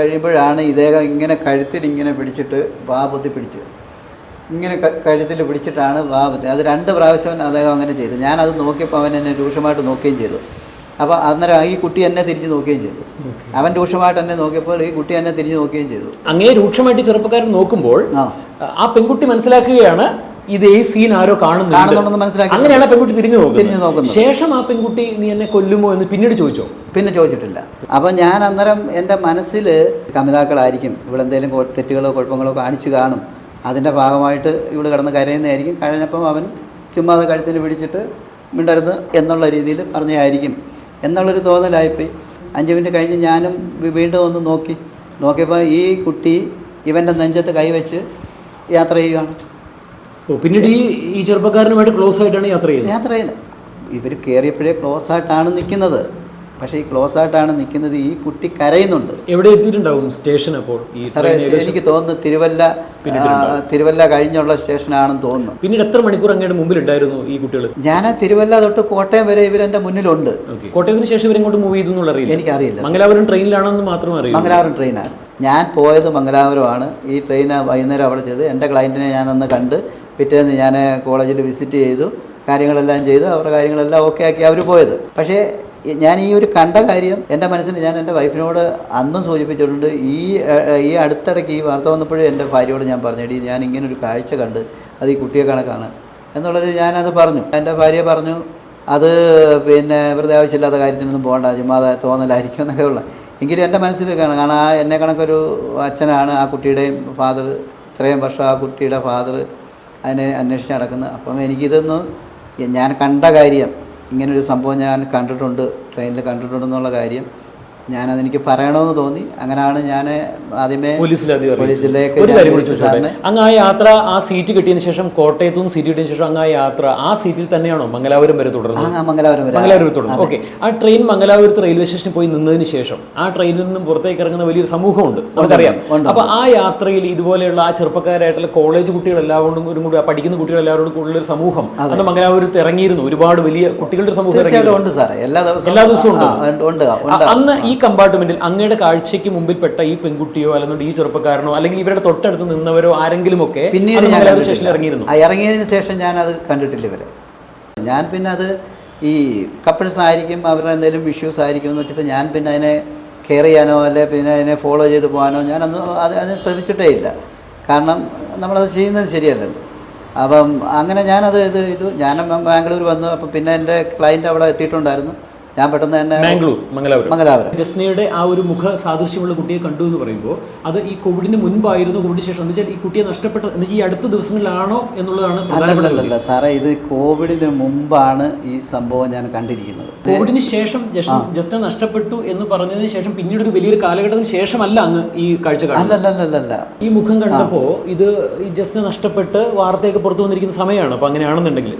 കഴിയുമ്പോഴാണ് ഇദ്ദേഹം ഇങ്ങനെ കഴുത്തിൽ ഇങ്ങനെ പിടിച്ചിട്ട് വാ പൊത്തി പിടിച്ച് ഇങ്ങനെ കഴുത്തിൽ പിടിച്ചിട്ടാണ് വാ പൊത്തി. അത് 2 പ്രാവശ്യം അദ്ദേഹം അങ്ങനെ ചെയ്തു. ഞാനത് നോക്കിയപ്പോൾ അവൻ എന്നെ രൂക്ഷമായിട്ട് നോക്കുകയും ചെയ്തു. അപ്പോൾ അന്നേരം ഈ കുട്ടി എന്നെ തിരിഞ്ഞ് നോക്കുകയും ചെയ്തു. അവൻ രൂക്ഷമായിട്ട് എന്നെ നോക്കിയപ്പോൾ ഈ കുട്ടി എന്നെ തിരിഞ്ഞ് നോക്കുകയും ചെയ്തു. അങ്ങേ രൂക്ഷമായിട്ട് ചെറുപ്പക്കാരൻ നോക്കുമ്പോൾ ആ പെൺകുട്ടി മനസ്സിലാക്കുകയാണ് ഇത് ഈ സീൻ ആരോ കാണുന്നുണ്ടെന്ന് മനസ്സിലാക്കി. അങ്ങനെയാണ് പെൺകുട്ടി തിരിഞ്ഞു നോക്കുന്നത്. ശേഷം ആ പെൺകുട്ടി നീ എന്നെ കൊല്ലുമോ എന്ന് പിന്നീട് ചോദിച്ചോ? പിന്നെ ചോദിച്ചിട്ടില്ല. അപ്പം ഞാൻ അന്നേരം എൻ്റെ മനസ്സിൽ കമിതാക്കളായിരിക്കും, ഇവിടെ എന്തെങ്കിലും തെറ്റുകളോ കുഴപ്പങ്ങളോ കാണിച്ചു കാണും, അതിൻ്റെ ഭാഗമായിട്ട് ഇവിടെ കിടന്ന് കരയുന്നതായിരിക്കും. കഴിഞ്ഞപ്പം അവൻ ചുമ്മാ അത് കഴുത്തിന് പിടിച്ചിട്ട് മിണ്ടരുത് എന്നുള്ള രീതിയിൽ പറഞ്ഞതായിരിക്കും എന്നുള്ളൊരു തോന്നലായിപ്പോയി. 5 മിനിറ്റ് കഴിഞ്ഞ് ഞാനും വീണ്ടും ഒന്ന് നോക്കിയപ്പോൾ ഈ കുട്ടി ഇവൻ്റെ നെഞ്ചത്ത് കൈവച്ച് യാത്ര ചെയ്യുകയാണ്. പിന്നീട് ഈ ചെറുപ്പക്കാരനുമായിട്ട് ക്ലോസ് ആയിട്ടാണ് യാത്ര ചെയ്യുന്നത്. ഇവർ കയറിയപ്പോഴേ ക്ലോസ് ആയിട്ടാണ് നിൽക്കുന്നത്. പക്ഷേ ഈ ക്ലോസ് ആയിട്ടാണ് നിൽക്കുന്നത്, ഈ കുട്ടി കരയുന്നുണ്ട്. എവിടെ എത്തിയിട്ടുണ്ടാവും സ്റ്റേഷൻ? അപ്പോൾ സാറേ എനിക്ക് തോന്നുന്നു തിരുവല്ല കഴിഞ്ഞുള്ള സ്റ്റേഷനാണെന്ന് തോന്നുന്നു. പിന്നീട് എത്ര മണിക്കൂർ അങ്ങയുടെ മുമ്പിൽ ഉണ്ടായിരുന്നു ഈ കുട്ടികൾ? ഞാൻ തിരുവല്ല തൊട്ട് കോട്ടയം വരെ ഇവരെൻ്റെ മുന്നിലുണ്ട്. കോട്ടയത്തിന് ശേഷം ഇവരെങ്ങോട്ട് മൂവ് ചെയ്തു എന്നുള്ള അറിയില്ല. എനിക്കറിയില്ല. മംഗലാപുരം ട്രെയിനിലാണെന്ന് മാത്രം അറിയാം. മംഗലാപുരം ട്രെയിനാണ്. ഞാൻ പോയത് മംഗലാപുരമാണ്. ഈ ട്രെയിന് വൈകുന്നേരം അവിടെ ചെയ്ത് എൻ്റെ ക്ലയൻറ്റിനെ ഞാൻ അന്ന് കണ്ട് പിറ്റേന്ന് ഞാൻ കോളേജിൽ വിസിറ്റ് ചെയ്തു, കാര്യങ്ങളെല്ലാം ചെയ്തു, അവരുടെ കാര്യങ്ങളെല്ലാം ഓക്കെ ആക്കി അവർ പോയത്. പക്ഷേ ഞാൻ ഈ ഒരു കണ്ട കാര്യം എൻ്റെ മനസ്സിൽ ഞാൻ എൻ്റെ വൈഫിനോട് അന്നും സൂചിപ്പിച്ചിട്ടുണ്ട്. ഈ അടുത്തിടയ്ക്ക് ഈ വാർത്ത വന്നപ്പോഴും എൻ്റെ ഭാര്യയോട് ഞാൻ പറഞ്ഞെടി ഞാൻ ഇങ്ങനൊരു കാഴ്ച കണ്ട് അത് ഈ കുട്ടിയെ കണക്കാണ് എന്നുള്ളത് ഞാനത് പറഞ്ഞു. എൻ്റെ ഭാര്യ പറഞ്ഞു അത് പിന്നെ വെറുതെ ആവശ്യമില്ലാത്ത കാര്യത്തിനൊന്നും പോകണ്ട, ചുമ്മാതെ തോന്നലായിരിക്കും എന്നൊക്കെ ഉള്ള. എങ്കിലും എൻ്റെ മനസ്സിൽ കാരണം ആ എന്നെ കണക്കൊരു അച്ഛനാണ് ആ കുട്ടിയുടെയും ഫാദർ, ഇത്രയും വർഷം ആ കുട്ടിയുടെ ഫാദർ അതിനെ അന്വേഷിച്ച് നടക്കുന്നത്. അപ്പം എനിക്കിതൊന്ന് ഞാൻ കണ്ട കാര്യം, ഇങ്ങനൊരു സംഭവം ഞാൻ കണ്ടിട്ടുണ്ട്, ട്രെയിനിൽ കണ്ടിട്ടുണ്ടെന്നുള്ള കാര്യം ഞാനതെനിക്ക് പറയണമെന്ന് തോന്നി. അങ്ങനെയാണ് ഞാൻ ആദ്യമേ പോലീസിലേക്ക് അങ്ങ് ആ യാത്ര ആ സീറ്റ് കിട്ടിയതിന് ശേഷം, കോട്ടയത്തു നിന്ന് സീറ്റ് കിട്ടിയതിന് ശേഷം അങ്ങ് ആ യാത്ര ആ സീറ്റിൽ തന്നെയാണോ മംഗലാപുരം വരെ തുടർന്നത്? മംഗലാപുരം തുടർന്നു. ഓക്കെ. ആ ട്രെയിൻ മംഗലാപുരത്ത് റെയിൽവേ സ്റ്റേഷനിൽ പോയി നിന്നതിന് ശേഷം ആ ട്രെയിനിൽ നിന്നും പുറത്തേക്ക് ഇറങ്ങുന്ന വലിയൊരു സമൂഹമുണ്ട്, നമുക്കറിയാം. അപ്പൊ ആ യാത്രയിൽ ഇതുപോലെയുള്ള ആ ചെറുപ്പക്കാരായിട്ടുള്ള കോളേജ് കുട്ടികളെല്ലാവരോടും കൂടി പഠിക്കുന്ന കുട്ടികളെല്ലാവരോടും കൂടുതൽ ഒരു സമൂഹം അത് മംഗലാപുരത്ത് ഇറങ്ങിയിരുന്നു. ഒരുപാട് വലിയ കുട്ടികളുടെ സമൂഹം എല്ലാ ദിവസവും ഉണ്ട്. അന്ന് ഈ കമ്പാർട്ട്മെന്റിൽ അങ്ങയുടെ കാഴ്ചയ്ക്ക് മുമ്പിൽ പെട്ട ഈ പെൺകുട്ടിയോ അല്ലെങ്കിൽ ഈ ചെറുപ്പക്കാരനോ അല്ലെങ്കിൽ ഇവരുടെ തൊട്ടടുത്ത് നിന്നവരോ ആരെങ്കിലും ഒക്കെ പിന്നീട് സ്റ്റേഷനിൽ ഇറങ്ങിയതിന് ശേഷം ഞാൻ അത് കണ്ടിട്ടില്ല ഇവരെ. ഞാൻ പിന്നെ അത് ഈ കപ്പിൾസ് ആയിരിക്കും, അവരുടെ എന്തെങ്കിലും ഇഷ്യൂസ് ആയിരിക്കും എന്ന് വെച്ചിട്ട് ഞാൻ പിന്നെ അതിനെ കെയർ ചെയ്യാനോ അല്ലെ പിന്നെ അതിനെ ഫോളോ ചെയ്ത് പോകാനോ ഞാനൊന്നും അതിന് ശ്രമിച്ചിട്ടേ ഇല്ല. കാരണം നമ്മളത് ചെയ്യുന്നത് ശരിയല്ലല്ലോ. അപ്പം അങ്ങനെ ഞാനത് ഞാൻ ബാംഗ്ലൂർ വന്നു. അപ്പം പിന്നെ എൻ്റെ ക്ലയൻറ്റ് അവിടെ എത്തിയിട്ടുണ്ടായിരുന്നു. ഞാൻ പെട്ടെന്ന് തന്നെ മംഗലാപുരം ജസ്നയുടെ ആ ഒരു മുഖ സാദൃശ്യമുള്ള കുട്ടിയെ കണ്ടു എന്ന് പറയുമ്പോൾ അത് ഈ കോവിഡിന് മുൻപായിരുന്നു, കോവിഡിന് ശേഷം എന്ന് വെച്ചാൽ ഈ കുട്ടിയെ നഷ്ടപ്പെട്ട ഈ അടുത്ത ദിവസങ്ങളിലാണോ എന്നുള്ളതാണ്? അല്ലല്ല സാറേ, ഇത് കോവിഡിന് മുമ്പാണ് ഈ സംഭവം ഞാൻ കണ്ടിരിക്കുന്നത്. കോവിഡിന് ശേഷം ജസ്ന നഷ്ടപ്പെട്ടു എന്ന് പറഞ്ഞതിന് ശേഷം പിന്നീട് ഒരു വലിയൊരു കാലഘട്ടത്തിന് ശേഷമല്ല അങ്ങ് ഈ കാഴ്ച കാണുന്നത്. ഈ മുഖം കണ്ടപ്പോ ഇത് ഈ ജസ്ന നഷ്ടപ്പെട്ട് വാർത്തയൊക്കെ പുറത്തു വന്നിരിക്കുന്ന സമയമാണ്. അപ്പൊ അങ്ങനെയാണെന്നുണ്ടെങ്കിൽ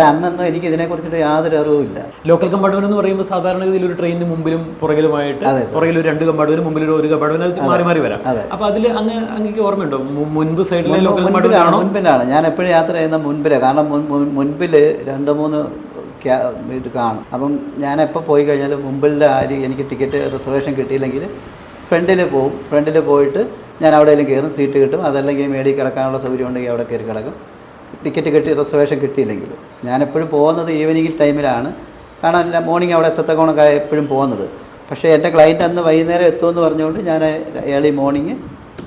അന്നൊന്നും എനിക്ക് ഇതിനെ കുറിച്ചിട്ട് യാതൊരു അറിവുമില്ല. ലോക്കൽ കമ്പാർട്ട്മെന്റ് എന്ന് പറയുമ്പോൾ സാധാരണഗതിയിൽ ഒരു ട്രെയിനിന് മുമ്പിലും പുറകിലുമായിട്ട് പുറകിൽ ഒരു 2 കമ്പാർട്ട്മെന്റ് മുമ്പിൽ ഒരു കമ്പാർട്ട്മെന്റ് മാറി മാറി വരാം. അപ്പൊ അതിൽ അങ്ങേക്ക് ഓർമ്മയുണ്ടോ മുൻപ് സൈഡിലെ ലോക്കൽ കമ്പാർട്ട്മെന്റ്? മുൻപിലാണ് ഞാൻ എപ്പോഴും യാത്ര ചെയ്യുന്ന മുൻപിലാണ്. കാരണം മുൻപിൽ 2-3 ഇത് കാണും. അപ്പം ഞാൻ എപ്പോൾ പോയി കഴിഞ്ഞാലും മുമ്പിലെ എനിക്ക് ടിക്കറ്റ് റിസർവേഷൻ കിട്ടിയില്ലെങ്കിൽ ഫ്രണ്ടിൽ പോയിട്ട് ഞാൻ എവിടെയെങ്കിലും കയറും, സീറ്റ് കിട്ടും. അതല്ലെങ്കിൽ മേടിൽ കിടക്കാനുള്ള സൗകര്യം ഉണ്ടെങ്കിൽ അവിടെ കയറി കിടക്കും. ടിക്കറ്റ് കിട്ടി റിസർവേഷൻ കിട്ടിയില്ലെങ്കിൽ ഞാനെപ്പോഴും പോകുന്നത് ഈവനിങ്ങിൽ ടൈമിലാണ്. കാരണം മോർണിംഗ് അവിടെ എത്തത്തക്കണൊക്കെ എപ്പോഴും പോകുന്നത്. പക്ഷേ എൻ്റെ ക്ലയൻറ്റ് അന്ന് വൈകുന്നേരം എത്തുമെന്ന് പറഞ്ഞുകൊണ്ട് ഞാൻ ഏർലി മോർണിംഗ്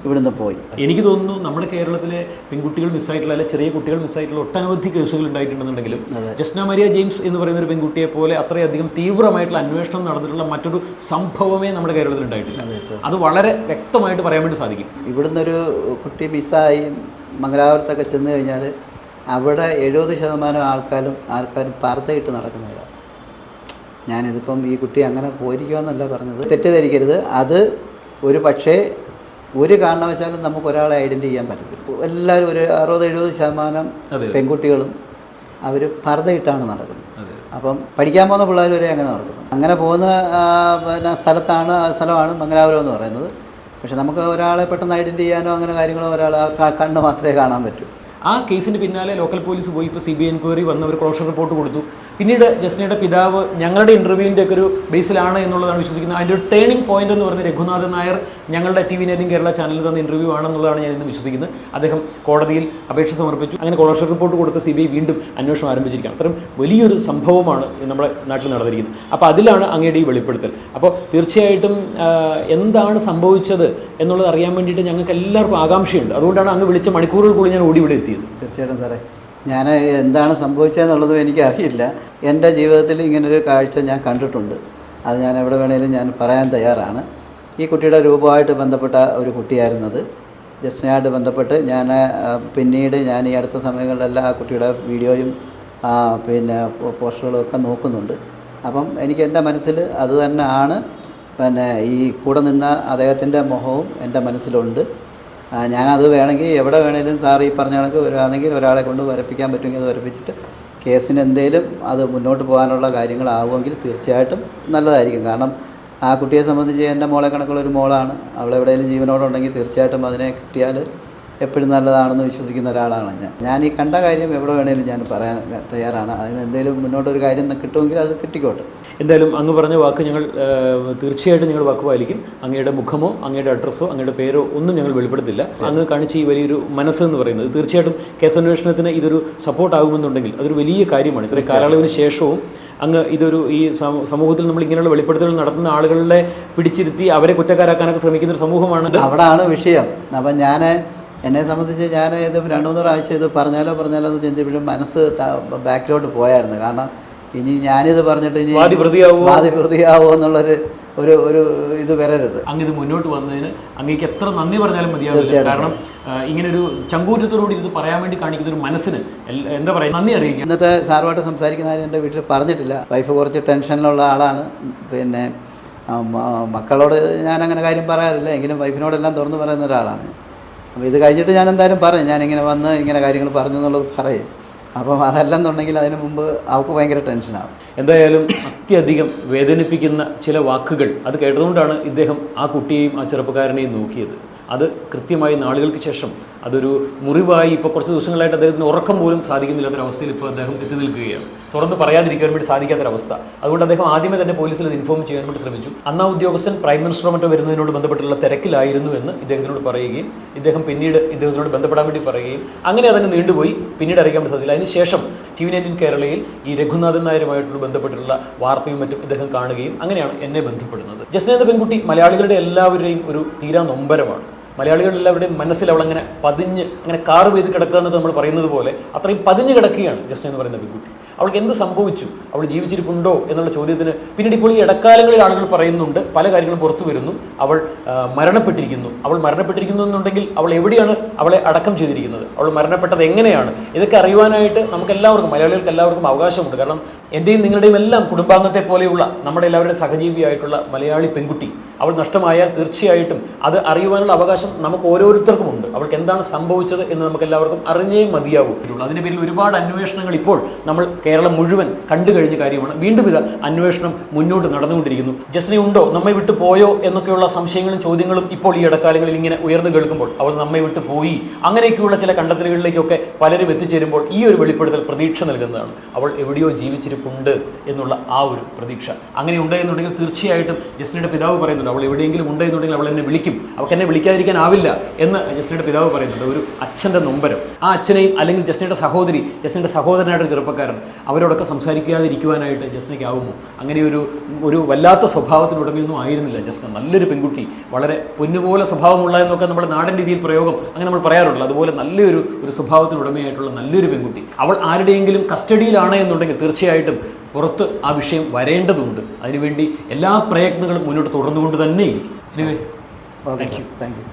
ഇവിടുന്ന് പോയി. എനിക്ക് തോന്നുന്നു നമ്മുടെ കേരളത്തിലെ പെൺകുട്ടികൾ മിസ്സായിട്ടുള്ള അല്ലെങ്കിൽ ചെറിയ കുട്ടികൾ മിസ്സായിട്ടുള്ള ഒട്ടനവധി കേസുകൾ ഉണ്ടായിട്ടുണ്ടെന്നുണ്ടെങ്കിലും ജസ്ന മരിയ ജെയിംസ് എന്ന് പറയുന്ന ഒരു പെൺകുട്ടിയെ പോലെ അത്രയധികം തീവ്രമായിട്ടുള്ള അന്വേഷണം നടന്നിട്ടുള്ള മറ്റൊരു സംഭവമേ നമ്മുടെ കേരളത്തിൽ ഉണ്ടായിട്ടില്ല. അത് വളരെ വ്യക്തമായിട്ട് പറയാൻ വേണ്ടി സാധിക്കും. ഇവിടുന്ന് ഒരു കുട്ടി മിസ്സായി മംഗലാപുരത്തൊക്കെ ചെന്ന് കഴിഞ്ഞാൽ അവിടെ 70% ആൾക്കാരും പർദ്ദയിട്ട് നടക്കുന്നവരാണ്. ഞാനിതിപ്പം ഈ കുട്ടി അങ്ങനെ പോയിരിക്കുമെന്നല്ല പറഞ്ഞത്, തെറ്റിദ്ധരിക്കരുത്. അത് ഒരു പക്ഷേ ഒരു കാരണവശാലും നമുക്ക് ഒരാളെ ഐഡൻറ്റിഫൈ ചെയ്യാൻ പറ്റത്തില്ല. എല്ലാവരും ഒരു 60-70% പെൺകുട്ടികളും അവർ പർദ്ദയിട്ടാണ് നടക്കുന്നത്. അപ്പം പഠിക്കാൻ പോകുന്ന പിള്ളേർ വരെ അങ്ങനെ നടക്കുന്നു. അങ്ങനെ പോകുന്ന പിന്നെ സ്ഥലമാണ് മംഗലാപുരം എന്ന് പറയുന്നത്. പക്ഷെ നമുക്ക് ഒരാളെ പെട്ടെന്ന് ഐഡൻറ്റിഫൈ ചെയ്യാനോ അങ്ങനെ കാര്യങ്ങളോ ഒരാൾ കണ്ണ് മാത്രമേ കാണാൻ പറ്റൂ. ആ കേസിന് പിന്നാലെ ലോക്കൽ പോലീസ് പോയി ഇപ്പോൾ CBI എൻക്വയറി വന്ന് ഒരു ക്ലോഷർ റിപ്പോർട്ട് കൊടുത്തു. പിന്നീട് ജസ്നയുടെ പിതാവ് ഞങ്ങളുടെ ഇൻ്റർവ്യൂവിൻ്റെ ഒക്കെ ഒരു ബേസിലാണ് എന്നുള്ളതാണ് വിശ്വസിക്കുന്നത്. അതിൻ്റെ ഒരു ടേണിംഗ് പോയിന്റ് എന്ന് പറയുന്നത് രഘുനാഥൻ നായർ ഞങ്ങളുടെ TV9 കേരള ചാനലിൽ തന്ന ഇൻ്റർവ്യൂ ആണെന്നുള്ളതാണ് ഞാൻ ഇന്ന് വിശ്വസിക്കുന്നത്. അദ്ദേഹം കോടതിയിൽ അപേക്ഷ സമർപ്പിച്ചു. അങ്ങനെ ക്ലോഷർ റിപ്പോർട്ട് കൊടുത്ത് CBI വീണ്ടും അന്വേഷണം ആരംഭിച്ചിരിക്കുകയാണ്. അത്രയും വലിയൊരു സംഭവമാണ് നമ്മുടെ നാട്ടിൽ നടന്നിരിക്കുന്നത്. അപ്പോൾ അതിലാണ് അങ്ങയുടെ ഈ വെളിപ്പെടുത്തൽ. അപ്പോൾ തീർച്ചയായിട്ടും എന്താണ് സംഭവിച്ചത് എന്നുള്ളത് അറിയാൻ വേണ്ടിയിട്ട് ഞങ്ങൾക്ക് എല്ലാവർക്കും ആകാംക്ഷയുണ്ട്. അതുകൊണ്ടാണ് അങ്ങ് വിളിച്ച മണിക്കൂറുകൾ കൂടി ഞാൻ ഓടി ഇവിടെ എത്തിയത്. തീർച്ചയായിട്ടും സാറേ, ഞാൻ എന്താണ് സംഭവിച്ചതെന്നുള്ളതും എനിക്കറിയില്ല. എൻ്റെ ജീവിതത്തിൽ ഇങ്ങനൊരു കാഴ്ച ഞാൻ കണ്ടിട്ടുണ്ട്. അത് ഞാൻ എവിടെ വേണേലും ഞാൻ പറയാൻ തയ്യാറാണ്. ഈ കുട്ടിയുടെ രൂപമായിട്ട് ബന്ധപ്പെട്ട ഒരു കുട്ടിയായിരുന്നത്. ജസ്നയായിട്ട് ബന്ധപ്പെട്ട് ഞാൻ പിന്നീട് ഞാൻ ഈ അടുത്ത സമയങ്ങളിലെല്ലാം ആ കുട്ടിയുടെ വീഡിയോയും പിന്നെ പോസ്റ്ററുകളും ഒക്കെ നോക്കുന്നുണ്ട്. അപ്പം എനിക്ക് എൻ്റെ മനസ്സിൽ അത് തന്നെ ആണ്. പിന്നെ ഈ കൂടെ നിന്ന അദ്ദേഹത്തിൻ്റെ മുഖവും എൻ്റെ മനസ്സിലുണ്ട്. ഞാനത് വേണമെങ്കിൽ എവിടെ വേണേലും സാർ ഈ പറഞ്ഞ കണക്ക് വരുവാണെങ്കിൽ ഒരാളെ കൊണ്ട് വരപ്പിക്കാൻ പറ്റുമെങ്കിൽ അത് വരപ്പിച്ചിട്ട് കേസിന് എന്തെങ്കിലും അത് മുന്നോട്ട് പോകാനുള്ള കാര്യങ്ങളാവുമെങ്കിൽ തീർച്ചയായിട്ടും നല്ലതായിരിക്കും. കാരണം ആ കുട്ടിയെ സംബന്ധിച്ച് എൻ്റെ മോളെ കണക്കുള്ള ഒരു മോളാണ്. അവളെവിടെയെങ്കിലും ജീവനോടുണ്ടെങ്കിൽ തീർച്ചയായിട്ടും അതിനെ കിട്ടിയാൽ എപ്പോഴും നല്ലതാണെന്ന് വിശ്വസിക്കുന്ന ഒരാളാണ് ഞാൻ ഈ കണ്ട കാര്യം എവിടെ വേണേലും ഞാൻ പറയാൻ തയ്യാറാണ്. അതിന് എന്തെങ്കിലും മുന്നോട്ടൊരു കാര്യം കിട്ടുമെങ്കിൽ അത് കിട്ടിക്കോട്ടെ. എന്തായാലും അങ്ങ് പറഞ്ഞ വാക്ക് ഞങ്ങൾ തീർച്ചയായിട്ടും ഞങ്ങൾ വാക്ക് പാലിക്കും. അങ്ങയുടെ മുഖമോ അങ്ങയുടെ അഡ്രസ്സോ അങ്ങയുടെ പേരോ ഒന്നും ഞങ്ങൾ വെളിപ്പെടുത്തില്ല. അങ്ങ് കാണിച്ച ഈ വലിയൊരു മനസ്സെന്ന് പറയുന്നത് തീർച്ചയായിട്ടും കേസന്വേഷണത്തിന് ഇതൊരു സപ്പോർട്ടാകുമെന്നുണ്ടെങ്കിൽ അതൊരു വലിയ കാര്യമാണ്. ഇത്രയും കാലയളവിന് ശേഷവും അങ്ങ് ഇതൊരു ഈ സമൂഹത്തിൽ നമ്മൾ ഇങ്ങനെയുള്ള വെളിപ്പെടുത്തലുകൾ നടത്തുന്ന ആളുകളെ പിടിച്ചിരുത്തി അവരെ കുറ്റക്കാരാക്കാനൊക്കെ ശ്രമിക്കുന്ന ഒരു സമൂഹമാണ്. അവിടാണ് വിഷയം. അപ്പം എന്നെ സംബന്ധിച്ച് ഞാൻ ഇത് 2-3 പ്രാവശ്യം ഇത് പറഞ്ഞാലോ എന്ന് ചിന്തിപ്പോഴും മനസ്സ് ബാക്കിലോട്ട് പോയായിരുന്നു. കാരണം ഇനി ഞാനിത് പറഞ്ഞിട്ട് ഇനി വാദി പ്രതിയാവോ എന്നുള്ളൊരു ഒരു ഇത് വരരുത്. അങ്ങ് ഇത് മുന്നോട്ട് വന്നതിന് അങ്ങേക്ക് എത്ര നന്ദി പറഞ്ഞാലും മതിയാവില്ല. കാരണം ഇങ്ങനൊരു ചങ്കൂറ്റത്തോടുകൂടി ഇത് പറയാൻ വേണ്ടി കാണിക്കുന്ന ഒരു മനസ്സിന് എന്താ പറയുക, നന്ദി അറിയിക്കും. ഇന്നത്തെ സാറുമായിട്ട് സംസാരിക്കുന്ന കാര്യം എൻ്റെ വീട്ടിൽ പറഞ്ഞിട്ടില്ല. വൈഫ് കുറച്ച് ടെൻഷനിലുള്ള ആളാണ്. പിന്നെ മക്കളോട് ഞാനങ്ങനെ കാര്യം പറയാറില്ല. എങ്കിലും വൈഫിനോടെല്ലാം തുറന്ന് പറയുന്ന ഒരാളാണ്. അപ്പോൾ ഇത് കഴിഞ്ഞിട്ട് ഞാൻ എന്തായാലും പറയും, ഞാനിങ്ങനെ വന്ന് ഇങ്ങനെ കാര്യങ്ങൾ പറഞ്ഞു എന്നുള്ളത് പറയും. അപ്പം അതല്ലെന്നുണ്ടെങ്കിൽ അതിന് മുമ്പ് അവൾക്ക് ഭയങ്കര ടെൻഷനാകും. എന്തായാലും അത്യധികം വേദനിപ്പിക്കുന്ന ചില വാക്കുകൾ അത് കേട്ടതുകൊണ്ടാണ് ഇദ്ദേഹം ആ കുട്ടിയെയും ആ ചെറുപ്പക്കാരനെയും നോക്കിയത്. അത് കൃത്യമായി നാളുകൾക്ക് ശേഷം അതൊരു മുറിവായി ഇപ്പോൾ കുറച്ച് ദിവസങ്ങളായിട്ട് അദ്ദേഹത്തിന് ഉറക്കം പോലും സാധിക്കുന്നില്ലാത്തൊരവസ്ഥയിൽ ഇപ്പോൾ അദ്ദേഹം എത്തി നിൽക്കുകയാണ്. തുറന്ന് പറയാതിരിക്കാൻ വേണ്ടി സാധിക്കാത്തൊരവസ്ഥ. അതുകൊണ്ട് അദ്ദേഹം ആദ്യമേ തന്നെ പോലീസിൽ ഇത് ഇൻഫോം ചെയ്യാൻ വേണ്ടി ശ്രമിച്ചു. അന്ന് ആ ഉദ്യോഗസ്ഥൻ പ്രൈം മിനിസ്റ്ററോ മറ്റോ വരുന്നതിനോട് ബന്ധപ്പെട്ടുള്ള തിരക്കിലായിരുന്നു എന്ന് ഇദ്ദേഹത്തിനോട് പറയുകയും ഇദ്ദേഹം പിന്നീട് ഇദ്ദേഹത്തിനോട് ബന്ധപ്പെടാൻ വേണ്ടി പറയുകയും അങ്ങനെ അതങ്ങ് നീണ്ടുപോയി. പിന്നീട് അറിയിക്കാൻ വേണ്ടി സാധിച്ചില്ല. അതിനുശേഷം TV9 കേരളയിൽ ഈ രഘുനാഥൻ നായരുമായിട്ടുള്ള ബന്ധപ്പെട്ടുള്ള വാർത്തയും മറ്റും ഇദ്ദേഹം കാണുകയും അങ്ങനെയാണ് എന്നെ ബന്ധപ്പെടുന്നത്. ജസ്ന എന്ന പെൺകുട്ടി മലയാളികളുടെ എല്ലാവരുടെയും ഒരു തീരാ നൊമ്പരമാണ്. മലയാളികളെല്ലാവരുടെയും മനസ്സിൽ അവളങ്ങനെ പതിഞ്ഞ് അങ്ങനെ കാറ് പെയ്ത് കിടക്കുക എന്നത് നമ്മൾ പറയുന്നത് പോലെ അത്രയും പതിഞ്ഞ് കിടക്കുകയാണ് ജസ്ന എന്ന് പറയുന്ന പെൺകുട്ടി. അവൾക്ക് എന്ത് സംഭവിച്ചു, അവൾ ജീവിച്ചിരിപ്പുണ്ടോ എന്നുള്ള ചോദ്യത്തിന് പിന്നീട് ഇപ്പോൾ ഈ ഇടക്കാലങ്ങളിൽ ആളുകൾ പറയുന്നുണ്ട്, പല കാര്യങ്ങളും പുറത്തു വരുന്നു. അവൾ മരണപ്പെട്ടിരിക്കുന്നു. അവൾ മരണപ്പെട്ടിരിക്കുന്നു എന്നുണ്ടെങ്കിൽ അവൾ എവിടെയാണ് അവളെ അടക്കം ചെയ്തിരിക്കുന്നത്, അവൾ മരണപ്പെട്ടത് എങ്ങനെയാണ്, ഇതൊക്കെ അറിയുവാനായിട്ട് നമുക്കെല്ലാവർക്കും മലയാളികൾക്ക് എല്ലാവർക്കും അവകാശമുണ്ട്. കാരണം എൻ്റെയും നിങ്ങളുടെയും എല്ലാം കുടുംബാംഗത്തെ പോലെയുള്ള നമ്മുടെ എല്ലാവരുടെയും സഹജീവിയായിട്ടുള്ള മലയാളി പെൺകുട്ടി അവൾ നഷ്ടമായാൽ തീർച്ചയായിട്ടും അത് അറിയുവാനുള്ള അവകാശം നമുക്ക് ഓരോരുത്തർക്കും ഉണ്ട്. അവൾക്ക് എന്താണ് സംഭവിച്ചത് എന്ന് നമുക്ക് എല്ലാവർക്കും അറിഞ്ഞേ മതിയാവൂ. അതിൻ്റെ പേരിൽ ഒരുപാട് അന്വേഷണങ്ങൾ ഇപ്പോൾ നമ്മൾ കേരളം മുഴുവൻ കണ്ടു കഴിഞ്ഞ കാര്യമാണ്. വീണ്ടും ഇത് അന്വേഷണം മുന്നോട്ട് നടന്നുകൊണ്ടിരിക്കുന്നു. ജസ്ന ഉണ്ടോ, നമ്മെ വിട്ടു പോയോ എന്നൊക്കെയുള്ള സംശയങ്ങളും ചോദ്യങ്ങളും ഇപ്പോൾ ഈ ഇടക്കാലങ്ങളിൽ ഇങ്ങനെ ഉയർന്നു കേൾക്കുമ്പോൾ അവൾ നമ്മെ വിട്ടു പോയി അങ്ങനെയൊക്കെയുള്ള ചില കണ്ടെത്തലുകളിലേക്കൊക്കെ പലരും എത്തിച്ചേരുമ്പോൾ ഈ ഒരു വെളിപ്പെടുത്തൽ പ്രതീക്ഷ നൽകുന്നതാണ്. അവൾ എവിടെയോ ജീവിച്ചിരിപ്പുണ്ട് എന്നുള്ള ആ ഒരു പ്രതീക്ഷ അങ്ങനെ ഉണ്ട് എന്നുണ്ടെങ്കിൽ തീർച്ചയായിട്ടും ജസ്നയുടെ പിതാവ് പറയുന്നുണ്ട്, അവൾ എവിടെയെങ്കിലും ഉണ്ട് എന്നുണ്ടെങ്കിൽ അവൾ എന്നെ വിളിക്കും, അവൾക്ക് എന്നെ വിളിക്കാതിരിക്കാനാവില്ല എന്ന് ജസ്നയുടെ പിതാവ് പറയുന്നുണ്ട്. ഒരു അച്ഛൻ്റെ നൊമ്പരം. ആ അച്ഛനെയും അല്ലെങ്കിൽ ജസ്നയുടെ സഹോദരി, ജസ്നയുടെ സഹോദരനായിട്ടൊരു ചെറുപ്പക്കാരൻ, അവരോടൊക്കെ സംസാരിക്കാതിരിക്കുവാനായിട്ട് ജസ്നയ്ക്കാവുമോ? അങ്ങനെ ഒരു വല്ലാത്ത സ്വഭാവത്തിനുടമയൊന്നും ആയിരുന്നില്ല ജസ്ന. നല്ലൊരു പെൺകുട്ടി, വളരെ പൊന്നുപോലെ സ്വഭാവമുള്ള എന്നൊക്കെ നമ്മുടെ നാടൻ രീതിയിൽ പ്രയോഗം അങ്ങനെ നമ്മൾ പറയാറുള്ളൂ. അതുപോലെ നല്ലൊരു സ്വഭാവത്തിനുടമയായിട്ടുള്ള നല്ലൊരു പെൺകുട്ടി. അവൾ ആരുടെയെങ്കിലും കസ്റ്റഡിയിലാണ് എന്നുണ്ടെങ്കിൽ തീർച്ചയായിട്ടും പുറത്ത് ആ വിഷയം വരേണ്ടതുണ്ട്. അതിനുവേണ്ടി എല്ലാ പ്രയത്നങ്ങളും മുന്നോട്ട് തുടർന്നുകൊണ്ട് തന്നെ ഇരിക്കും. Anyway, thank you.